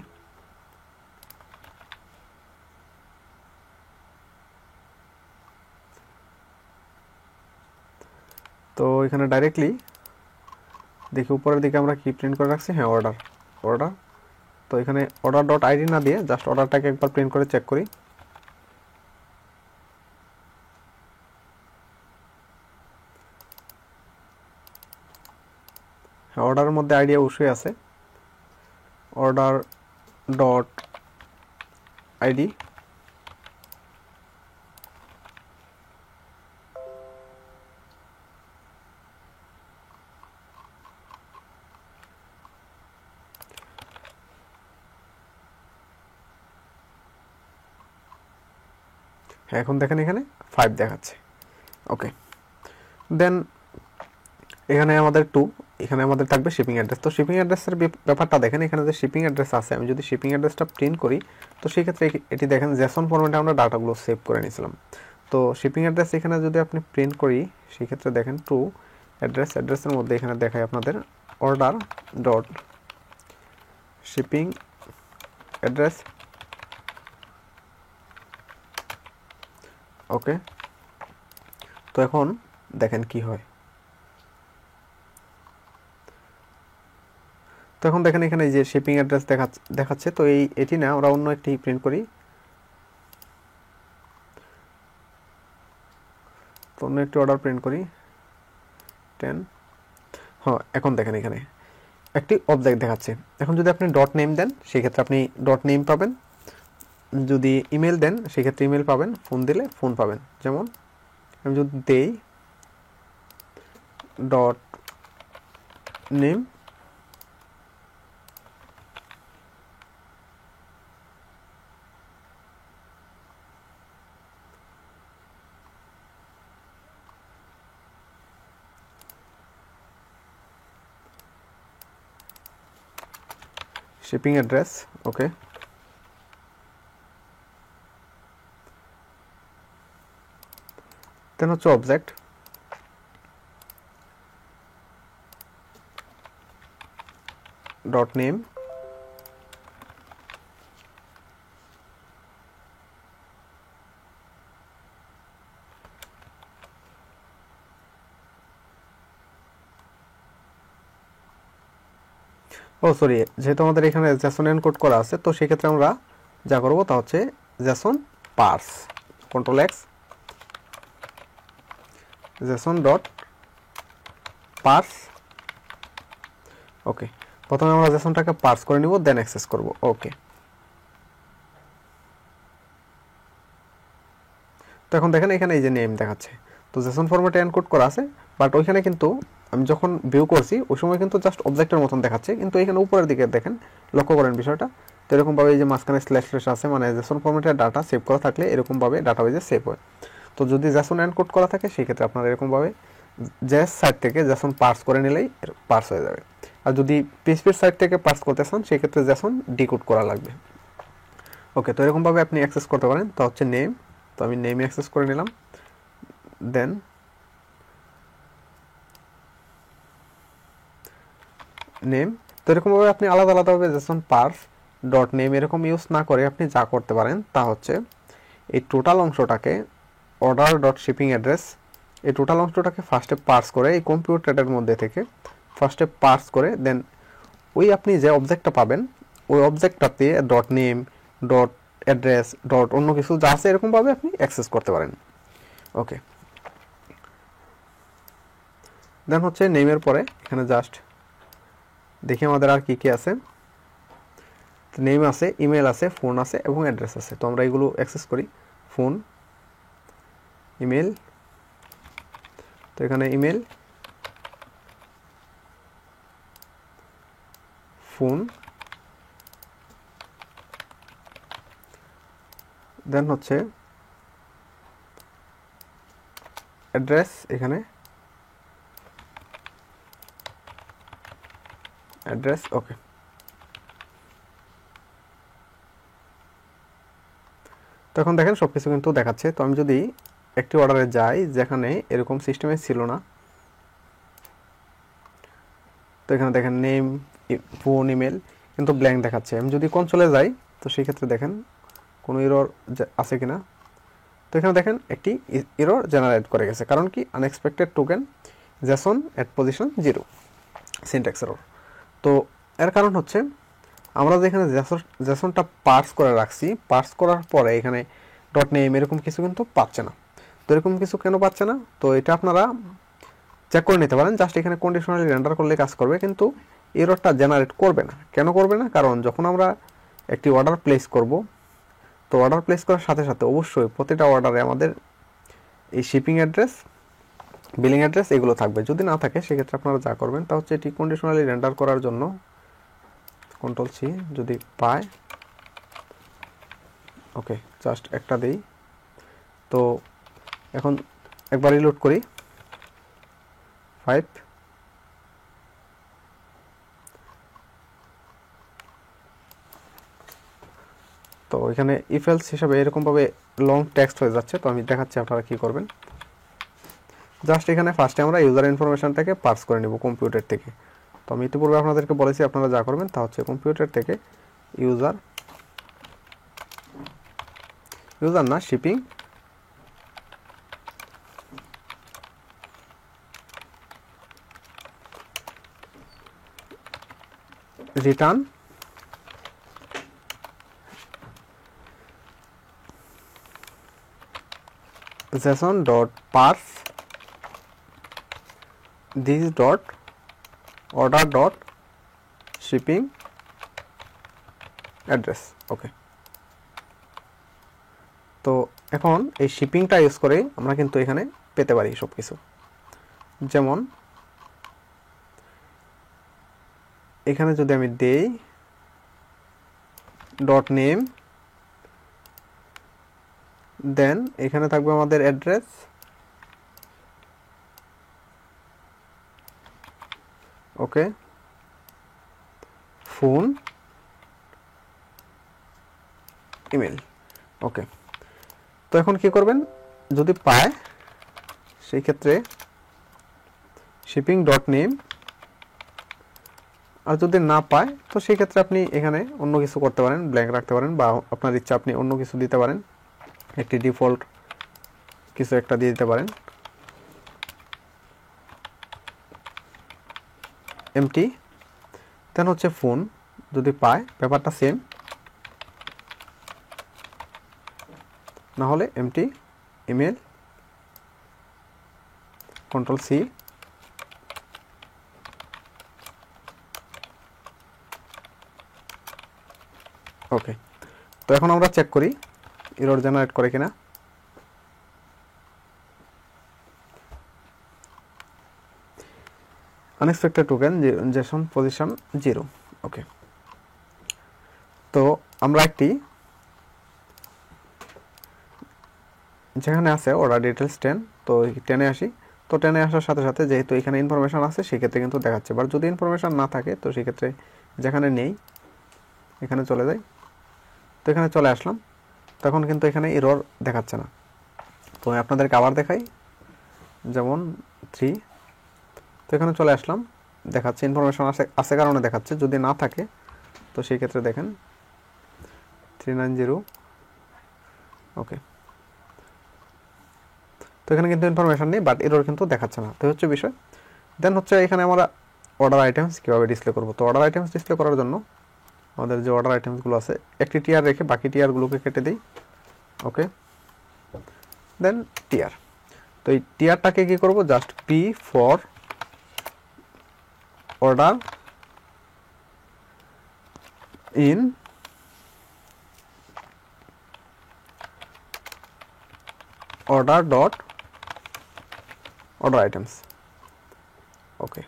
তো এখানে ডাইরেক্টলি দেখি উপরের দিকে আমরা কি প্রিন্ট করে রাখছি, হ্যাঁ অর্ডার। তো এখানে অর্ডার ডট আইডি না দিয়ে জাস্ট অর্ডারটাকে একবার প্রিন্ট করে চেক করি। হ্যাঁ, অর্ডারের মধ্যে আইডি অবশ্যই আছে, অর্ডার ডট আইডি। হ্যাঁ, এখন দেখেন এখানে 5 দেখাচ্ছে। ওকে, দেন এখানে আমাদের 2, এখানে আমাদের থাকবে শিপিং অ্যাড্রেস। তো শিপিং অ্যাড্রেসের ব্যাপারটা দেখেন, এখানে যে শিপিং অ্যাড্রেস আছে, আমি যদি শিপিং অ্যাড্রেসটা প্রিন্ট করি তো সেই ক্ষেত্রে এটি দেখেন জেসন ফরম্যাটে আমরা ডাটাগুলো সেভ করে নিয়েছিলাম। তো শিপিং অ্যাড্রেস এখানে যদি আপনি প্রিন্ট করি সেই ক্ষেত্রে দেখেন টু অ্যাড্রেসের মধ্যে এখানে দেখায় আপনাদের অর্ডার ডট শিপিং অ্যাড্রেস। ওকে, তো এখন দেখেন কি হয়। তো এখন দেখেন এখানে যে শিপিং অ্যাড্রেস দেখাচ্ছে, তো এটি না আমরা অন্য একটি প্রিন্ট করি। তো অন্য একটি অর্ডার প্রিন্ট করি 10। হ্যাঁ, এখন দেখেন এখানে একটি অবজেক্ট দেখাচ্ছে। এখন যদি আপনি ডট নেম দেন সেক্ষেত্রে আপনি ডট নেম পাবেন, যদি ইমেল দেন সেক্ষেত্রে ইমেল পাবেন, ফোন দিলে ফোন পাবেন। যেমন আমি যদি দেই ডট নেম শিপিং অ্যাড্রেস। ওকে, দেন হচ্ছে অবজেক্ট ডট নেম সরি, যেহেতু আমাদের এখানে জেসন এনকোড করা আছে তো সেক্ষেত্রে আমরা যা করবো তা হচ্ছে JSON parse, control X JSON dot parse. Okay, প্রথমে আমরা জেসনটাকে পার্স করে নিব, দেন অ্যাক্সেস করব। ওকে, তো এখন দেখেন এখানে এই যে নেম দেখাচ্ছে, তো জেসন ফরম্যাটে এনকোড করা আছে, বাট ওইখানে কিন্তু আমি যখন ভিউ করছি ওই সময় কিন্তু জাস্ট অবজেক্টের মতন দেখাচ্ছে, কিন্তু এখানে উপরের দিকে দেখেন, লক্ষ্য করেন বিষয়টা। তো এরকমভাবে এই যে মাঝখানে স্ল্যাশ স্ল্যাশ আছে, মানে জেসন ফরম্যাটের ডাটা সেভ করা থাকলে এরকমভাবে ডাটাবেজে সেভ হয়। তো যদি জেসন এনকোড করা থাকে সেই ক্ষেত্রে আপনারা এরকমভাবে জেএস সাইট থেকে জেসন পার্স করে নিলেই পার্স হয়ে যাবে। আর যদি পিএইচপির সাইট থেকে পার্স করতে চান সেই ক্ষেত্রে জেসন ডিকোড করা লাগবে। ওকে, তো এরকমভাবে আপনি অ্যাক্সেস করতে পারেন। তো হচ্ছে নেম, তো আমি নেমে অ্যাক্সেস করে নিলাম, দেন নেম। তো এরকমভাবে আপনি আলাদা আলাদাভাবে জেসন পার্স ডট নেম এরকম ইউজ না করে আপনি যা করতে পারেন তা হচ্ছে এই টোটাল অংশটাকে অর্ডার ডট শিপিং অ্যাড্রেস, এই টোটাল অংশটাকে ফার্স্টে পার্স করে এই কম্পিউটারের মধ্যে থেকে ফার্স্টে পার্স করে দেন ওই আপনি যে অবজেক্টটা পাবেন ওই অবজেক্টটাতে dot name dot address dot অন্য কিছু যা আছে এরকমভাবে আপনি অ্যাক্সেস করতে পারেন। ওকে, দেন হচ্ছে নেমের পরে এখানে জাস্ট দেখি আমাদের আর কি কি আছে। নেম আছে, ইমেল আছে, ফোন আছে এবং অ্যাড্রেস আছে। তো আমরা এগুলো অ্যাক্সেস করি। ফোন, ইমেল, তো এখানে ইমেল, ফোন, দেন হচ্ছে অ্যাড্রেস, এখানে অ্যাড্রেস। ওকে, তো এখন দেখেন সব কিছু কিন্তু দেখাচ্ছে। তো আমি যদি একটি অর্ডারে যাই যেখানে এরকম সিস্টেমে ছিল না, তো এখানে দেখেন নেম, ফোন, ইমেল কিন্তু ব্ল্যাঙ্ক দেখাচ্ছে। আমি যদি কনসোলে যাই তো সেই ক্ষেত্রে দেখেন কোনো এরর আছে কিনা। তো এখানে দেখেন একটি এরর জেনারেট করে গেছে, কারণ কি আনএক্সপেক্টেড টোকেন জেসন এট পজিশন 0 সিনট্যাক্স এরর। তো এর কারণ হচ্ছে আমরা যেখানে জেসনটা পার্স করে রাখছি, পার্স করার পরে এখানে ডট নেম এরকম কিছু কিন্তু পাচ্ছে না। তো এরকম কিছু কেন পাচ্ছে না, তো এটা আপনারা চেক করে নিতে পারেন। জাস্ট এখানে কন্ডিশনালি রেন্ডার করলে কাজ করবে, কিন্তু এররটা জেনারেট করবে না। কেন করবে না, কারণ যখন আমরা একটি অর্ডার প্লেস করব, তো অর্ডার প্লেস করার সাথে সাথে অবশ্যই প্রতিটা অর্ডারে আমাদের এই শিপিং অ্যাড্রেস, বিলিং অ্যাড্রেস এগুলো থাকবে। যদি না থাকে সেক্ষেত্রে আপনারা যা করবেন তা হচ্ছে এটি কন্ডিশনালি রেন্ডার করার জন্য কন্ট্রোল সি যদি পায়, ওকে জাস্ট একটা দিই। তো এখন একবার রিলোড করি 5, তো এখানে ইফ এলস হিসাবে এরকমভাবে লং টেক্সট হয়ে যাচ্ছে। তো আমি দেখাচ্ছি আপনারা কী করবেন। জাস্ট এখানে ফার্স্টে আমরা ইউজার ইনফরমেশনটাকে পার্স করে নেব কম্পিউটার থেকে। তো আমি ইতিপূর্বে আপনাদেরকে বলেছি আপনারা যা করবেন তা হচ্ছে কম্পিউটার থেকে ইউজার না shipping return json dot parse this dot order dot shipping address। ওকে, তো এখন এই শিপিংটা ইউজ করে আমরা কিন্তু এখানে পেতে পারি সব কিছু। যেমন এখানে যদি আমি দেই ডট নেম, দেন এখানে থাকবে আমাদের অ্যাড্রেস, ওকে, ফোন, ইমেল। ওকে, তো এখন কি করবেন, যদি পায় সেই ক্ষেত্রে শিপিং ডট নেম, আর যদি না পায় তো সেই ক্ষেত্রে আপনি এখানে অন্য কিছু করতে পারেন, ব্ল্যাঙ্ক রাখতে পারেন, বা আপনার ইচ্ছা আপনি অন্য কিছু দিতে পারেন, একটি ডিফল্ট কিছু একটা দিয়ে দিতে পারেন, এমটি। দেন হচ্ছে ফোন, যদি পায় ব্যাপারটা সেম, না হলে এমটি। ইমেল, কন্ট্রোল সি, ওকে। তো এখন আমরা চেক করি এরর জেনারেট করে কিনা। আনএক্সপেক্টেড টোকেন জেসন পজিশন 0, ওকে। তো আমরা একটি যেখানে আছে অর্ডার ডিটেলস 10, তো 10-এ আসি। তো 10-এ আসার সাথে সাথে যেহেতু এখানে ইনফরমেশন আছে সেক্ষেত্রে কিন্তু দেখাচ্ছে, বাট যদি ইনফরমেশন না থাকে তো সেক্ষেত্রে যেখানে নেই এখানে চলে যাই। তো এখানে চলে আসলাম, তখন কিন্তু এখানে এরর দেখাচ্ছে না। তো আপনাদেরকে আবার দেখাই, যেমন 3, তো এখানে চলে আসলাম, দেখাচ্ছে ইনফরমেশন আছে কারণে দেখাচ্ছে। যদি না থাকে তো সেই ক্ষেত্রে দেখেন 390, ওকে। তো এখানে কিন্তু ইনফরমেশন নেই, বাট এরর কিন্তু দেখাচ্ছে না। তো হচ্ছে বিষয়। দেন হচ্ছে এখানে আমরা অর্ডার আইটেমস কীভাবে ডিসপ্লে করব। তো অর্ডার আইটেমস ডিসপ্লে করার জন্য আমাদের যে অর্ডার আইটেমসগুলো আছে একটি টিয়ার রেখে বাকি টিয়ারগুলোকে কেটে দিই, ওকে। দেন টিয়ার, তো এই টিয়ারটাকে কী করব, just P for order in order dot order items, ওকে।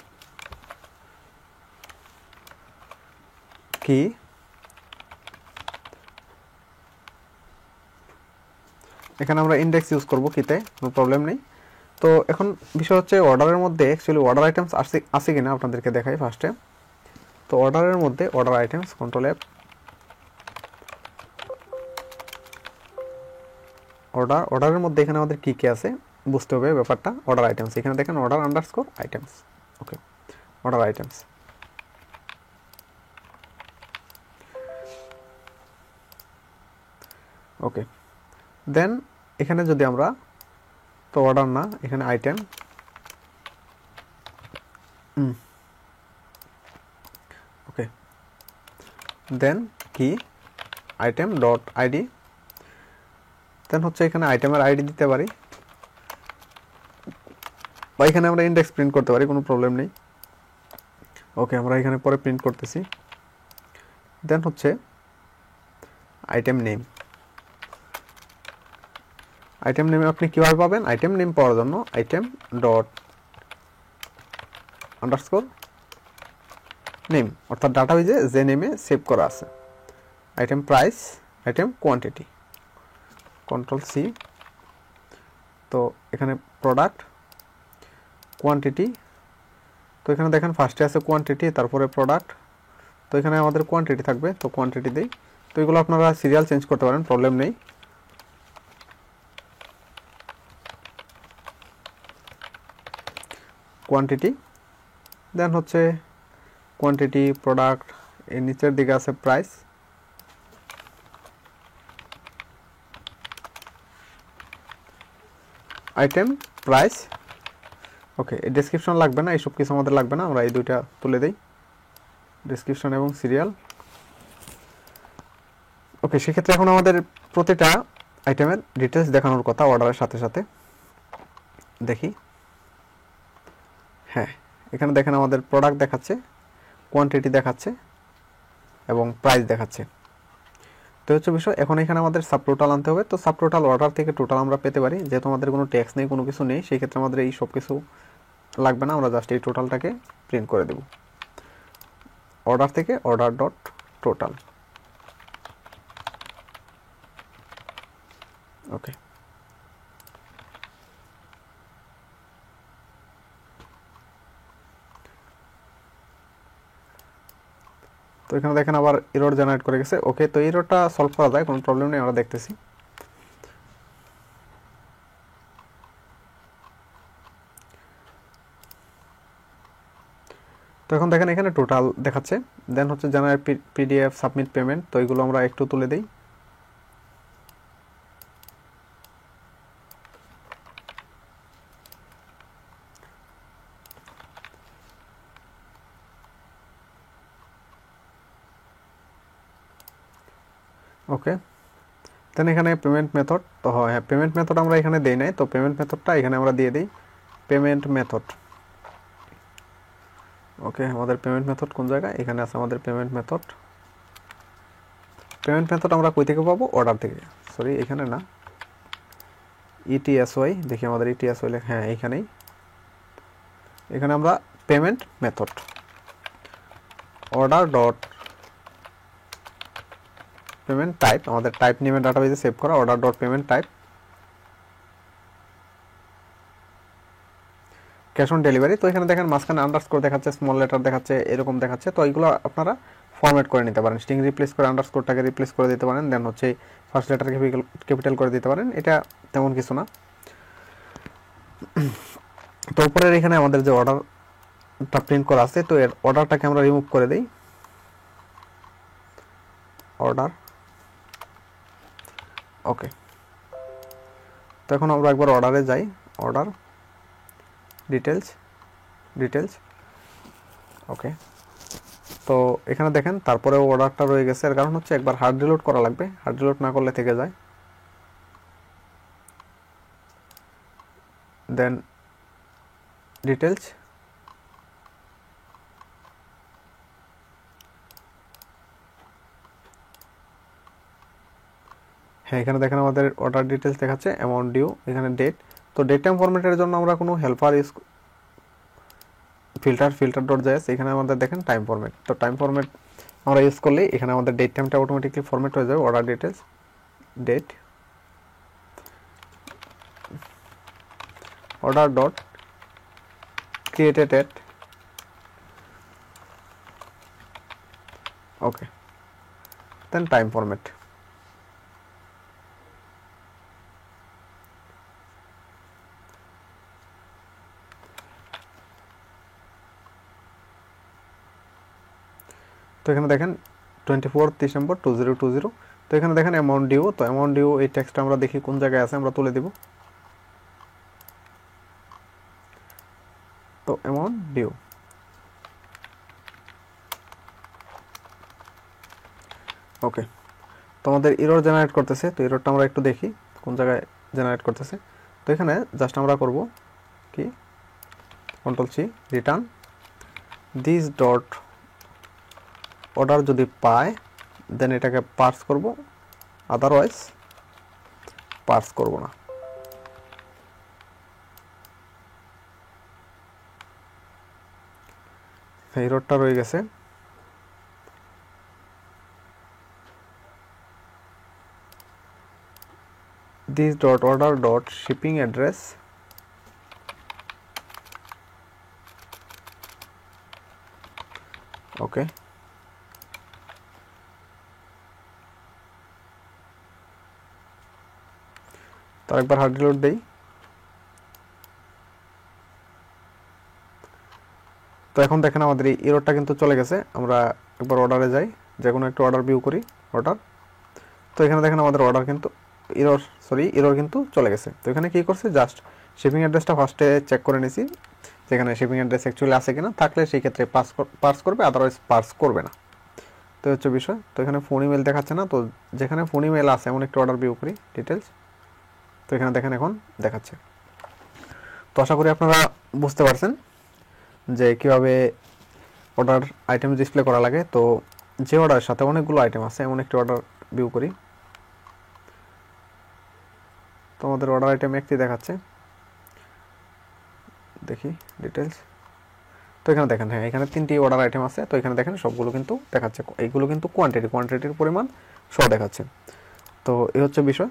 কি এখানে আমরা ইন্ডেক্স ইউজ করব কিতে, কোনো প্রবলেম নেই। তো এখন বিষয় হচ্ছে অর্ডারের মধ্যে অ্যাকচুয়ালি অর্ডার আইটেমস আছে কিনা আপনাদেরকে দেখাই ফার্স্টে। তো অর্ডারের মধ্যে অর্ডার আইটেমস, কন্ট্রোল এফ, অর্ডারের মধ্যে এখানে আমাদের কি কি আছে বুঝতে হবে ব্যাপারটা। অর্ডার আইটেমস, এখানে দেখেন অর্ডার আন্ডারস্কোর আইটেমস, ওকে। অর্ডার আইটেমস, ওকে। দেন এখানে যদি আমরা, তো অর্ডার না, এখানে আইটেম, ওকে। দেন কি আইটেম ডট আইডি, দেন হচ্ছে এখানে আইটেমের আইডি দিতে পারি, বা এখানে আমরা ইন্ডেক্স প্রিন্ট করতে পারি, কোনো প্রবলেম নেই, ওকে। আমরা এখানে পরে প্রিন্ট করতেছি। দেন হচ্ছে আইটেম নেম, আইটেম নেমে আপনি কীভাবে পাবেন, আইটেম নেম পাওয়ার জন্য আইটেম ডট আন্ডারস্কোর নেম, অর্থাৎ ডাটাবেজে যে নেমে সেভ করা আছে। Item price, item quantity, control C. তো এখানে প্রোডাক্ট কোয়ান্টিটি, তো এখানে দেখেন ফার্স্টে আছে কোয়ান্টিটি, তারপরে প্রোডাক্ট। তো এখানে আমাদের কোয়ান্টিটি থাকবে, তো কোয়ান্টিটি দিই। তো এগুলো আপনারা সিরিয়াল চেঞ্জ করতে পারেন, প্রবলেম নেই। কোয়ান্টিটি, দেন হচ্ছে কোয়ান্টিটি প্রোডাক্ট, এর নিচের দিকে আছে প্রাইস, আইটেম প্রাইস, ওকে। এই ডেসক্রিপশন লাগবে না, এইসব কিছু আমাদের লাগবে না, আমরা এই দুইটা তুলে দিই, ডেসক্রিপশন এবং সিরিয়াল, ওকে। সেক্ষেত্রে এখন আমাদের প্রতিটা আইটেমের ডিটেলস দেখানোর কথা অর্ডারের সাথে সাথে। দেখি, হ্যাঁ, এখানে দেখেন আমাদের প্রোডাক্ট দেখাচ্ছে, কোয়ান্টিটি দেখাচ্ছে এবং প্রাইস দেখাচ্ছে। তো হচ্ছে বিষয়। এখন এখানে আমাদের সাব টোটাল আনতে হবে। তো সাব টোটাল অর্ডার থেকে টোটাল আমরা পেতে পারি, যেহেতু আমাদের কোনো ট্যাক্স নেই, কোনো কিছু নেই, সেই ক্ষেত্রে আমাদের এই সব কিছু লাগবে না, আমরা জাস্ট এই টোটালটাকে প্রিন্ট করে দেব। অর্ডার থেকে অর্ডার ডট টোটাল, ওকে। তো এখানে দেখেন আবার এরর জেনারেট করে গেছে, ওকে। তো এররটা সলভ করা যায়, কোনো প্রবলেম নেই, আমরা দেখতেছি। তো এখন দেখেন এখানে টোটাল দেখাচ্ছে। দেন হচ্ছে জেনারেট পিডিএফ সাবমিট পেমেন্ট, তো এইগুলো আমরা একটু তুলে দিই। ওকে। দেন এখানে পেমেন্ট মেথড, তো হ্যাঁ পেমেন্ট মেথড আমরা এখানে দেই নাই, তো পেমেন্ট মেথডটা এখানে আমরা দিয়ে দিই। Payment method. ওকে, আমাদের পেমেন্ট মেথড কোন জায়গায়? এখানে আছে আমাদের পেমেন্ট মেথড। পেমেন্ট মেথড আমরা কই থেকে পাবো? অর্ডার থেকে। সরি, এখানে না, ইটিএসওয়াই, দেখি আমাদের ইটিএসওয়াই লেখা, হ্যাঁ এইখানেই। এখানে আমরা payment method order dot payment type, আমাদের টাইপ নেমে ডাটাবেজে সেভ করা order dot payment type cash on delivery. তো এখানে দেখেন মাঝখানে আন্ডারস্কোর দেখাচ্ছে, স্মল লেটার দেখাচ্ছে, এরকম দেখাচ্ছে। তো এইগুলো আপনারা ফরম্যাট করে নিতে পারেন, স্ট্রিং রিপ্লেস করে আন্ডারস্কোরটাকে রিপ্লেস করে দিতে পারেন, দেন হচ্ছে ফার্স্ট লেটার ক্যাপিটাল করে দিতে পারেন, এটা তেমন কিছু না। তো উপরের এখানে আমাদের যে অর্ডারটা প্রিন্ট করা আছে, তো এর অর্ডারটাকে আমরা রিমুভ করে দিই, অর্ডার। ওকে, তো এখন আমরা একবার অর্ডারে যাই, অর্ডার ডিটেলস। ওকে, তো এখানে দেখেন তারপরেও অর্ডারটা রয়ে গেছে, এর কারণ হচ্ছে একবার হার্ড রিলোড করা লাগবে, হার্ড রিলোড না করলে থেকে যায়। দেন ডিটেলস, হ্যাঁ এখানে দেখেন আমাদের অর্ডার ডিটেলস দেখাচ্ছে, অ্যামাউন্ট ডিউ, এখানে ডেট। তো ডেট টাইম ফরম্যাটের জন্য আমরা কোনো helper use filter dot JS, এখানে আমাদের দেখেন টাইম ফরম্যাট। তো টাইম ফরম্যাট আমরা ইউজ করলে এখানে আমাদের ডেট টাইমটা অটোমেটিকলি ফরম্যাট হয়ে যাবে, order details date order dot created at. Okay, then time format. তো এখানে দেখেন 24 ডিসেম্বর 2020। তো এখানে দেখেন অ্যামাউন্ট ডিউ, তো অ্যামাউন্ট ডিউ এই টেক্সটটা আমরা দেখি কোন জায়গায় আছে, আমরা তুলে দিব। তো অ্যামাউন্ট ডিউ, ওকে। তো আমাদের এরর জেনারেট করতেছে, তো এররটা আমরা একটু দেখি কোন জায়গায় জেনারেট করতেছে। তো এখানে জাস্ট আমরা করব কি, control C, return this dot order, যদি পায় দেন এটাকে পার্স করব, আদারওয়াইজ পার্স করব না। এররটা রয়ে গেছে। this dot order dot shipping address ওকে। তো একবার হার্ড রিলোড দেই। তো এখন দেখেন আমাদের এই এররটা কিন্তু চলে গেছে। আমরা একবার অর্ডারে যাই, যে কোনো একটা অর্ডার ভিউ করি, অর্ডার। তো এখানে দেখেন আমাদের অর্ডার কিন্তু এরর কিন্তু চলে গেছে। তো এখানে কি করছে, জাস্ট শিপিং অ্যাড্রেসটা ফার্স্টে চেক করে নিছি, যেখানে শিপিং অ্যাড্রেস অ্যাকচুয়ালি আছে কিনা, থাকলে সেই ক্ষেত্রে পার্স করবে, আদারওয়াইজ পার্স করবে না। তো হচ্ছে বিষয়। তো এখানে ফোন ইমেল দেখাচ্ছে না, তো যেখানে ফোন ইমেল আছে এমন একটা অর্ডার ভিউ করি, ডিটেলস। তো এখানে দেখেন এখন দেখাচ্ছে। তো আশা করি আপনারা বুঝতে পারছেন যে কীভাবে অর্ডার আইটেম ডিসপ্লে করা লাগে। তো যে অর্ডারের সাথে অনেকগুলো আইটেম আছে এমন একটি অর্ডার ভিউ করি। তো আমাদের অর্ডার আইটেম একটি দেখাচ্ছে, দেখি ডিটেলস। তো এখানে দেখেন, হ্যাঁ এখানে 3টি অর্ডার আইটেম আছে। তো এখানে দেখেন সবগুলো কিন্তু দেখাচ্ছে, এইগুলো কিন্তু কোয়ান্টিটির পরিমাণ সহ দেখাচ্ছে। তো এই হচ্ছে বিষয়।